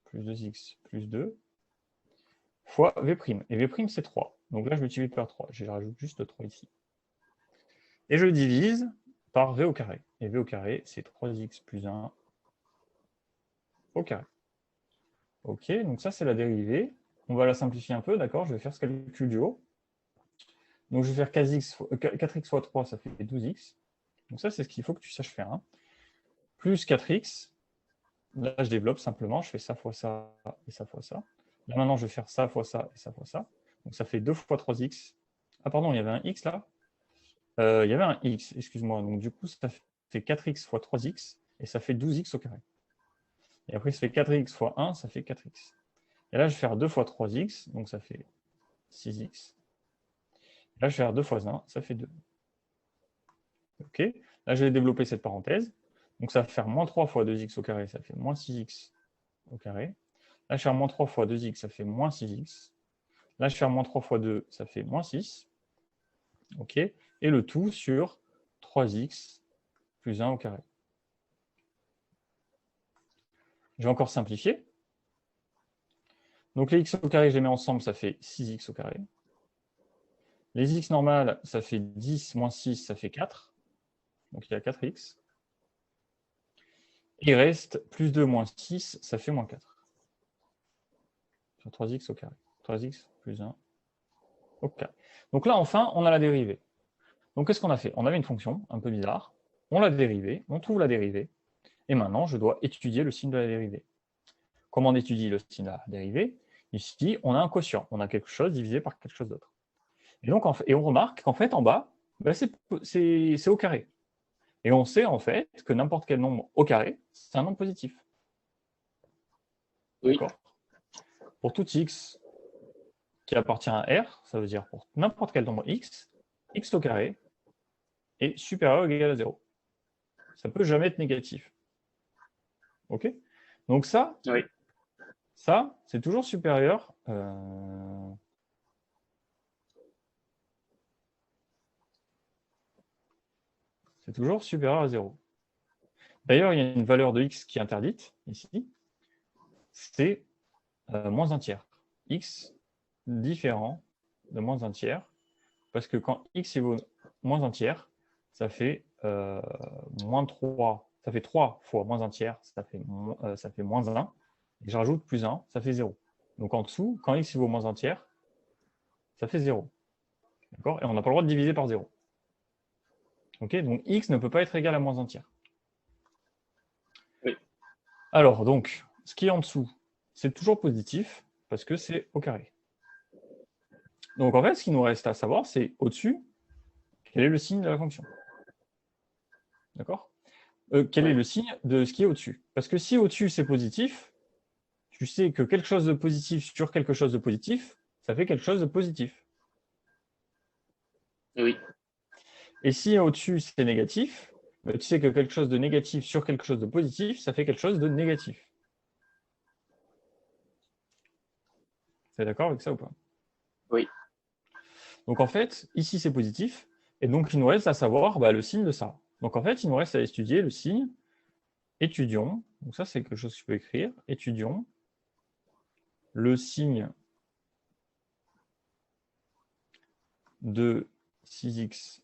plus 2x plus 2 fois v'. Et v', c'est 3. Donc là, je multiplie par 3. Je rajoute juste 3 ici. Et je divise par v au carré. Et v au carré, c'est 3x plus 1 au carré. Ok, donc ça, c'est la dérivée. On va la simplifier un peu, d'accord? Je vais faire ce calcul du haut. Donc je vais faire 4x fois 3, ça fait 12x. Donc ça, c'est ce qu'il faut que tu saches faire. Hein. Plus 4x. Là, je développe simplement, je fais ça fois ça et ça fois ça. Là, maintenant, je vais faire ça fois ça et ça fois ça. Donc ça fait 2 fois 3x. Ah, pardon, il y avait un x là. Il y avait un x, excuse-moi. Donc du coup, ça fait 4x fois 3x. et ça fait 12x au carré. Et après, ça fait 4x fois 1, ça fait 4x. Et là, je vais faire 2 fois 3x, donc ça fait 6x. Et là, je vais faire 2 fois 1, ça fait 2. OK. Là, je vais développer cette parenthèse. Donc, ça va faire moins 3 fois 2x au carré, ça fait moins 6x au carré. Là, je vais faire moins 3 fois 2x, ça fait moins 6x. Là, je vais faire moins 3 fois 2, ça fait moins 6. OK. Et le tout sur 3x plus 1 au carré. Je vais encore simplifier. Donc, les x au carré, je les mets ensemble, ça fait 6x au carré. Les x normales, ça fait 10 moins 6, ça fait 4. Donc, il y a 4x. Il reste plus 2 moins 6, ça fait moins 4. Sur 3x au carré. 3x plus 1 au carré. Donc là, enfin, on a la dérivée. Donc, qu'est-ce qu'on a fait? On avait une fonction un peu bizarre. On l'a dérivée, on trouve la dérivée. Et maintenant, je dois étudier le signe de la dérivée. Comment on étudie le signe de la dérivée? Ici, on a un quotient. On a quelque chose divisé par quelque chose d'autre. Et donc, on remarque qu'en fait, en bas, ben, c'est au carré. Et on sait en fait que n'importe quel nombre au carré, c'est un nombre positif. Oui. D'accord? Pour tout x qui appartient à R, ça veut dire pour n'importe quel nombre x, x au carré est supérieur ou égal à 0. Ça ne peut jamais être négatif. OK? Donc ça, Oui. ça c'est toujours supérieur. C'est toujours supérieur à 0. D'ailleurs, il y a une valeur de x qui est interdite, ici. C'est moins un tiers. X différent de moins un tiers. Parce que quand x vaut moins un tiers, ça fait moins 3. Ça fait 3 fois moins un tiers, ça fait moins 1. Et je rajoute plus 1, ça fait 0. Donc en dessous, quand x vaut moins un tiers, ça fait 0. D'accord? Et on n'a pas le droit de diviser par 0. Ok? Donc x ne peut pas être égal à moins un tiers. Oui. Alors, donc, ce qui est en dessous, c'est toujours positif, parce que c'est au carré. Donc en fait, ce qui nous reste à savoir, c'est au-dessus, quel est le signe de la fonction. D'accord? Quel est le signe de ce qui est au-dessus? Parce que si au-dessus c'est positif, tu sais que quelque chose de positif sur quelque chose de positif, ça fait quelque chose de positif. Oui. Et si au-dessus c'est négatif, tu sais que quelque chose de négatif sur quelque chose de positif, ça fait quelque chose de négatif. Vous êtes d'accord avec ça ou pas? Oui. Donc en fait, ici c'est positif, et donc il nous reste à savoir le signe de ça. Donc en fait, il nous reste à étudier le signe. Étudions, donc ça c'est quelque chose que je peux écrire, étudions le signe de 6x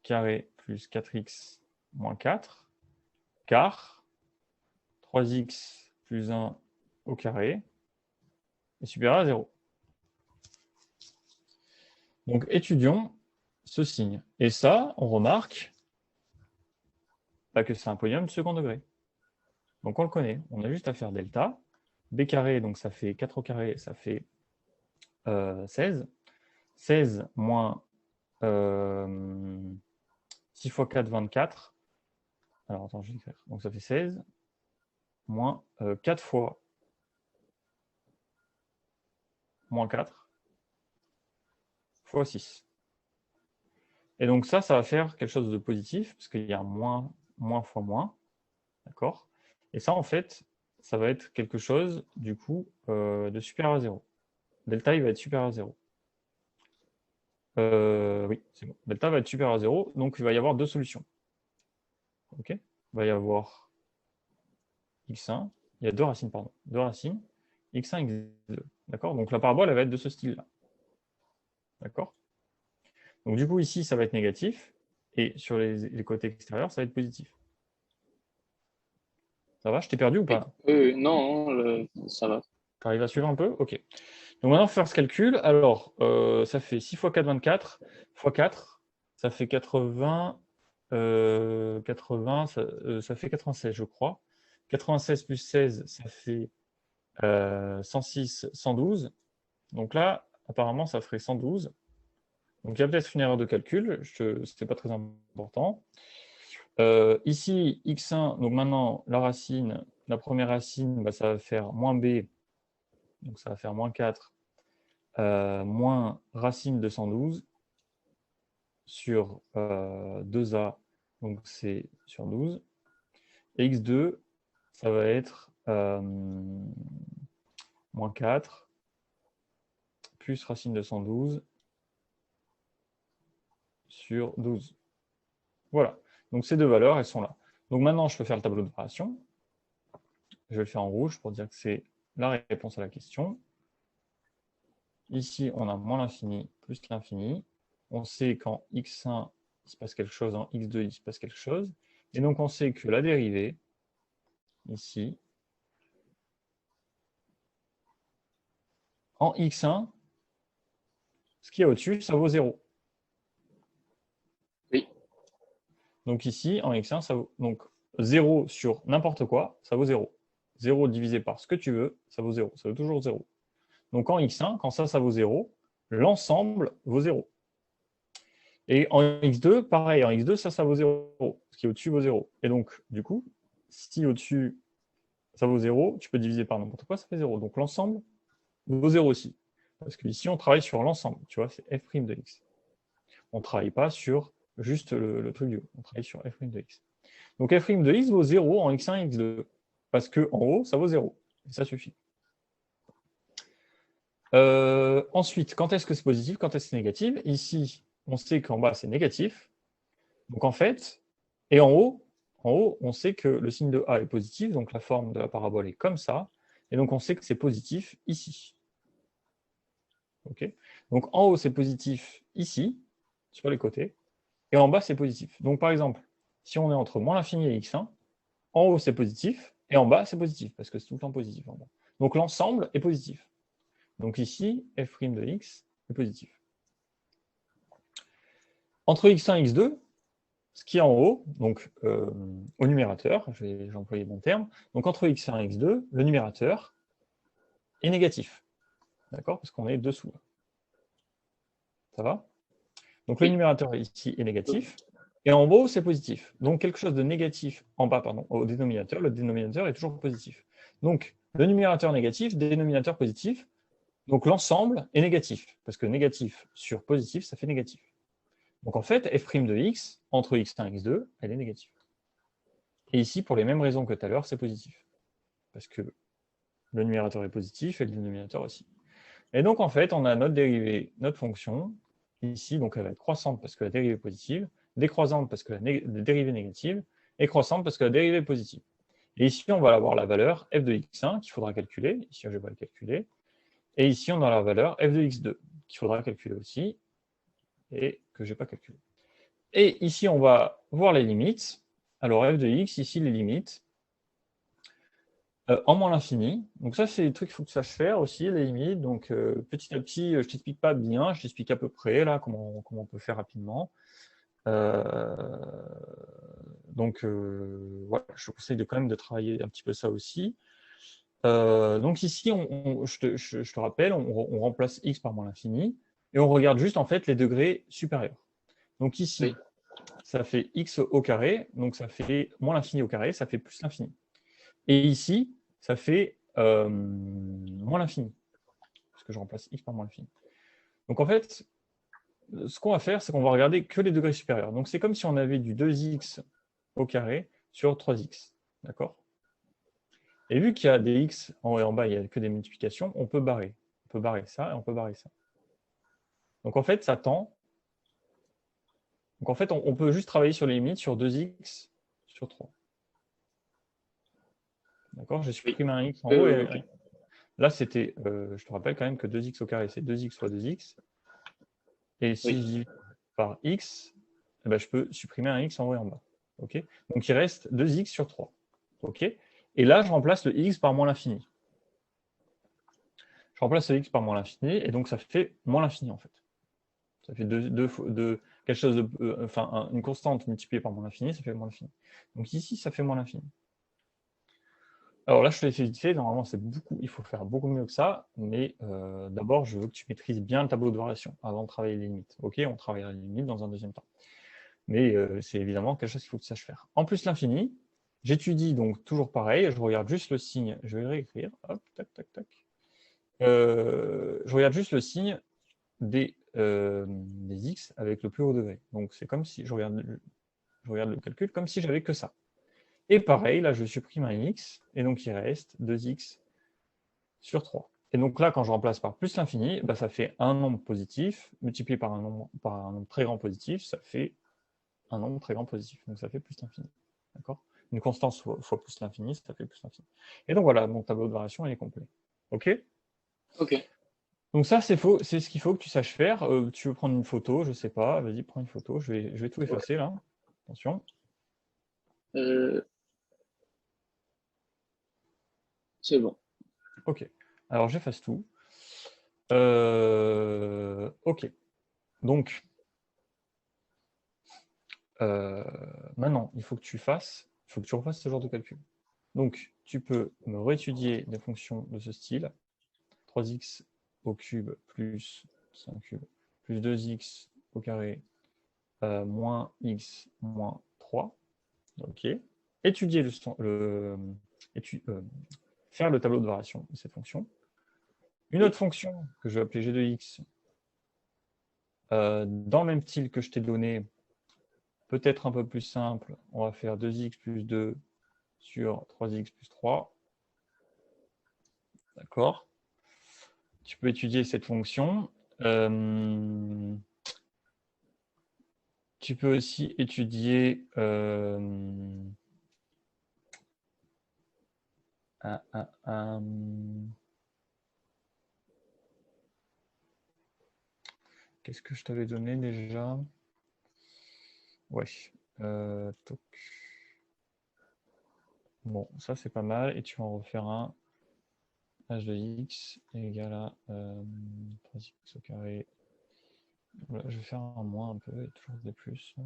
carré plus 4x moins 4, car 3x plus 1 au carré est supérieur à 0. Donc étudions ce signe. Et ça, on remarque que c'est un polynôme de second degré. Donc on le connaît, on a juste à faire delta. B carré, donc ça fait 4 au carré, ça fait 16. 16 moins 6 fois 4, 24. Alors attends, je vais écrire. Donc ça fait 16 moins 4 fois moins 4 fois 6. Et donc ça va faire quelque chose de positif, parce qu'il y a moins fois moins. D'accord? Et ça, en fait, ça va être quelque chose, du coup, de supérieur à 0. Delta, il va être supérieur à 0. Oui, c'est bon. Delta va être supérieur à 0, donc il va y avoir deux solutions. Ok? Il va y avoir x1, il y a deux racines, pardon. Deux racines, x1, x2. D'accord? Donc la parabole, elle va être de ce style-là. D'accord? Donc du coup, ici, ça va être négatif, et sur les côtés extérieurs, ça va être positif. Ça va? Je t'ai perdu ou pas? Non, ça va. Tu arrives à suivre un peu? Ok. Donc maintenant, il faut faire ce calcul. Alors, ça fait 6 fois 4, 24, fois 4, ça fait 80, 80 ça fait 96, je crois. 96 plus 16, ça fait 106, 112. Donc là, apparemment, ça ferait 112. Donc il y a peut-être une erreur de calcul, ce n'est pas très important. Ici, x1, donc maintenant, la première racine, bah, ça va faire moins b, donc ça va faire moins 4, moins racine de 112 sur 2a, donc c'est sur 12. Et x2, ça va être moins 4 plus racine de 112 sur 12. Voilà. Donc ces deux valeurs, elles sont là. Donc maintenant, je peux faire le tableau de variation. Je vais le faire en rouge pour dire que c'est la réponse à la question. Ici, on a moins l'infini plus l'infini. On sait qu'en x1, il se passe quelque chose, en x2, il se passe quelque chose. Et donc, on sait que la dérivée, ici, en x1, ce qui est au-dessus, ça vaut 0. Oui. Donc ici, en x1, ça vaut donc 0 sur n'importe quoi, ça vaut 0. 0 divisé par ce que tu veux, ça vaut 0. Ça vaut toujours 0. Donc en x1, quand ça vaut 0, l'ensemble vaut 0. Et en x2, pareil, en x2, ça vaut 0. Ce qui est au-dessus vaut 0. Et donc, du coup, si au-dessus, ça vaut 0, tu peux diviser par n'importe quoi, ça fait 0. Donc l'ensemble vaut 0 aussi. Parce qu'ici, on travaille sur l'ensemble. Tu vois, c'est f' de x. On ne travaille pas sur juste le truc du haut. On travaille sur f' de x. Donc f' de x vaut 0 en x1 et x2. Parce qu'en haut, ça vaut 0. Et ça suffit. Ensuite, quand est-ce que c'est positif, quand est-ce que c'est négatif? Ici, on sait qu'en bas, c'est négatif. Donc en fait, et en haut, on sait que le signe de A est positif, donc la forme de la parabole est comme ça. Et donc on sait que c'est positif ici. Okay, donc en haut, c'est positif ici, sur les côtés. Et en bas, c'est positif. Donc par exemple, si on est entre moins l'infini et x1, en haut, c'est positif, et en bas, c'est positif, parce que c'est tout le temps positif en bas. Donc l'ensemble est positif. Donc ici, f' de x est positif. Entre x1 et x2, ce qui est en haut, donc au numérateur, j'ai employé mon terme, donc entre x1 et x2, le numérateur est négatif. D'accord? Parce qu'on est dessous. Ça va? Donc le Oui. numérateur ici est négatif, et en haut, c'est positif. Donc quelque chose de négatif en bas, pardon, au dénominateur, le dénominateur est toujours positif. Donc le numérateur négatif, dénominateur positif, donc l'ensemble est négatif, parce que négatif sur positif, ça fait négatif. Donc en fait, f' de x, entre x1 et x2, elle est négative. Et ici, pour les mêmes raisons que tout à l'heure, c'est positif. Parce que le numérateur est positif et le dénominateur aussi. Et donc en fait, on a notre dérivée, notre fonction, ici, donc elle va être croissante parce que la dérivée est positive, décroissante parce que la dérivée est négative, et croissante parce que la dérivée est positive. Et ici, on va avoir la valeur f de x1 qu'il faudra calculer. Ici, je ne vais pas le calculer. Et ici, on a la valeur f de x2 qu'il faudra calculer aussi, et que je n'ai pas calculé. Et ici, on va voir les limites. Alors, f de x, ici, les limites, en moins l'infini. Donc ça, c'est des trucs qu'il faut que tu saches faire aussi, les limites. Donc petit à petit, je ne t'explique pas bien, je t'explique à peu près là comment on peut faire rapidement. Donc voilà, je te conseille quand même de travailler un petit peu ça aussi. Donc ici, je te rappelle, on remplace x par moins l'infini, et on regarde juste en fait les degrés supérieurs. Donc ici, Oui. ça fait x au carré, donc ça fait moins l'infini au carré, ça fait plus l'infini. Et ici, ça fait moins l'infini, parce que je remplace x par moins l'infini. Donc en fait, ce qu'on va faire, c'est qu'on va regarder que les degrés supérieurs. Donc c'est comme si on avait du 2x au carré sur 3x. D'accord? Et vu qu'il y a des x en haut et en bas, il n'y a que des multiplications, on peut barrer. On peut barrer ça et on peut barrer ça. Donc en fait, ça tend. Donc en fait, on peut juste travailler sur les limites sur 2x sur 3. D'accord? J'ai Oui. supprimé un x en haut et Ok. là, c'était, je te rappelle quand même que 2x au carré, c'est 2x fois 2x. Et si Oui. je divise par x, eh ben, je peux supprimer un x en haut et en bas. Okay, donc il reste 2x sur 3. Okay, et là, je remplace le x par moins l'infini. Je remplace le x par moins l'infini, et donc ça fait moins l'infini en fait. Ça fait quelque chose de, enfin, une constante multipliée par moins l'infini, ça fait moins l'infini. Donc ici, ça fait moins l'infini. Alors là, je te l'ai fait vite fait. Normalement, il faut faire beaucoup mieux que ça. Mais d'abord, je veux que tu maîtrises bien le tableau de variation avant de travailler les limites. Ok, on travaillera les limites dans un deuxième temps. mais c'est évidemment quelque chose qu'il faut que tu saches faire. En plus l'infini, j'étudie donc toujours pareil, je regarde juste le signe, je vais le réécrire, hop, tac, tac, tac. Je regarde juste le signe des x avec le plus haut degré. Donc c'est comme si je regarde le calcul comme si j'avais que ça. Et pareil, là je supprime un x, et donc il reste 2x sur 3. Et donc là, quand je remplace par plus l'infini, bah, ça fait un nombre positif, multiplié par un nombre très grand positif, ça fait un nombre très grand positif. Donc ça fait plus l'infini. D'accord? Une constante fois plus l'infini, ça fait plus l'infini. Et donc voilà, mon tableau de variation il est complet. OK? Ok. Donc ça, c'est ce qu'il faut que tu saches faire. Tu veux prendre une photo, je ne sais pas, vas-y, prends une photo. Je vais tout effacer là. Attention. C'est bon. OK. Alors j'efface tout. OK. Donc, maintenant, il faut que tu refasses ce genre de calcul. Donc, tu peux me réétudier des fonctions de ce style. 3x au cube plus 5 cube plus 2x au carré moins x moins 3. OK. Étudier faire le tableau de variation de cette fonction. Une autre fonction que je vais appeler g de x, dans le même style que je t'ai donné, peut-être un peu plus simple, on va faire 2x plus 2 sur 3x plus 3. D'accord? Tu peux étudier cette fonction. Tu peux aussi étudier qu'est-ce que je t'avais donné déjà? Ouais. Toc. Bon, ça c'est pas mal. Et tu vas en refaire un. H de x est égal à 3x au carré. Voilà, je vais faire un moins un peu et toujours des plus.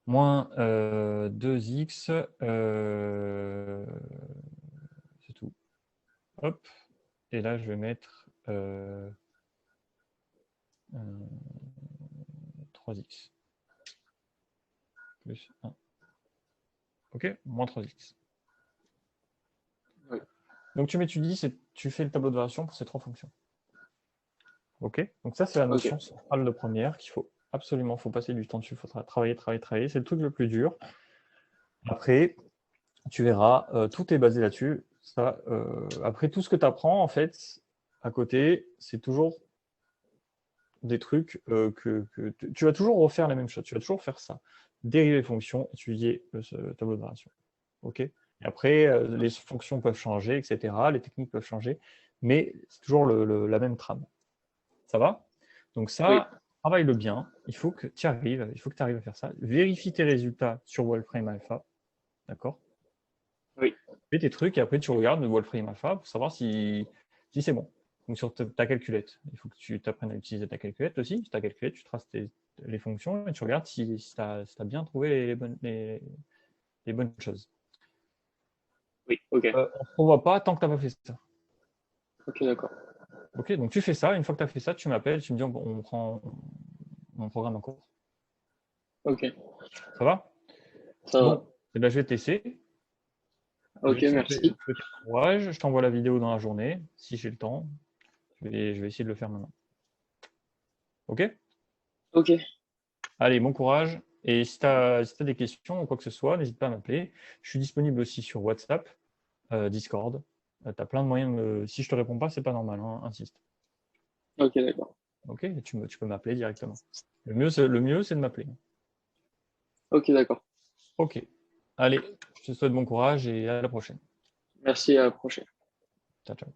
Moins 2x, c'est tout. Hop. Et là, je vais mettre 3x plus 1. OK? Moins 3x. Oui. Donc tu m'étudies, tu fais le tableau de variation pour ces trois fonctions. OK? Donc ça, c'est la notion centrale de première qu'il faut absolument, faut passer du temps dessus, il faut travailler, travailler, travailler. C'est le truc le plus dur. Après, tu verras, tout est basé là-dessus. Après, tout ce que tu apprends, en fait, à côté, c'est toujours des trucs que tu vas toujours refaire la même chose. Tu vas toujours faire ça. Dériver fonction, étudier ce tableau de variation. OK? Et après, les fonctions peuvent changer, etc. Les techniques peuvent changer, mais c'est toujours la même trame. Ça va? Donc ça, travaille-le bien. Il faut que tu arrives à faire ça. Vérifie tes résultats sur Wolframe Alpha. D'accord? Oui. Fais tes trucs et après tu regardes le Wolframe Alpha pour savoir si c'est bon. Donc sur ta calculette, il faut que tu apprennes à utiliser ta calculette aussi. Sur ta calculette, tu traces les fonctions et tu regardes si tu as bien trouvé les bonnes choses. Oui, ok. On ne se revoit pas tant que tu n'as pas fait ça. Ok, d'accord. Ok, donc tu fais ça. Une fois que tu as fait ça, tu m'appelles, tu me dis on programme un cours. Ok. Ça va? Ça va. Bon, eh ben, je vais te laisser. Ok, merci. Courage. Je t'envoie la vidéo dans la journée, si j'ai le temps. Je vais essayer de le faire maintenant. Ok? Ok. Allez, bon courage. Et si tu as des questions ou quoi que ce soit, n'hésite pas à m'appeler. Je suis disponible aussi sur WhatsApp, Discord. Tu as plein de moyens. Si je te réponds pas, c'est pas normal, hein, insiste. Ok, d'accord. Ok? Tu peux m'appeler directement. Le mieux, c'est de m'appeler. Ok, d'accord. Ok. Allez, je te souhaite bon courage et à la prochaine. Merci, à la prochaine. Ciao, ciao.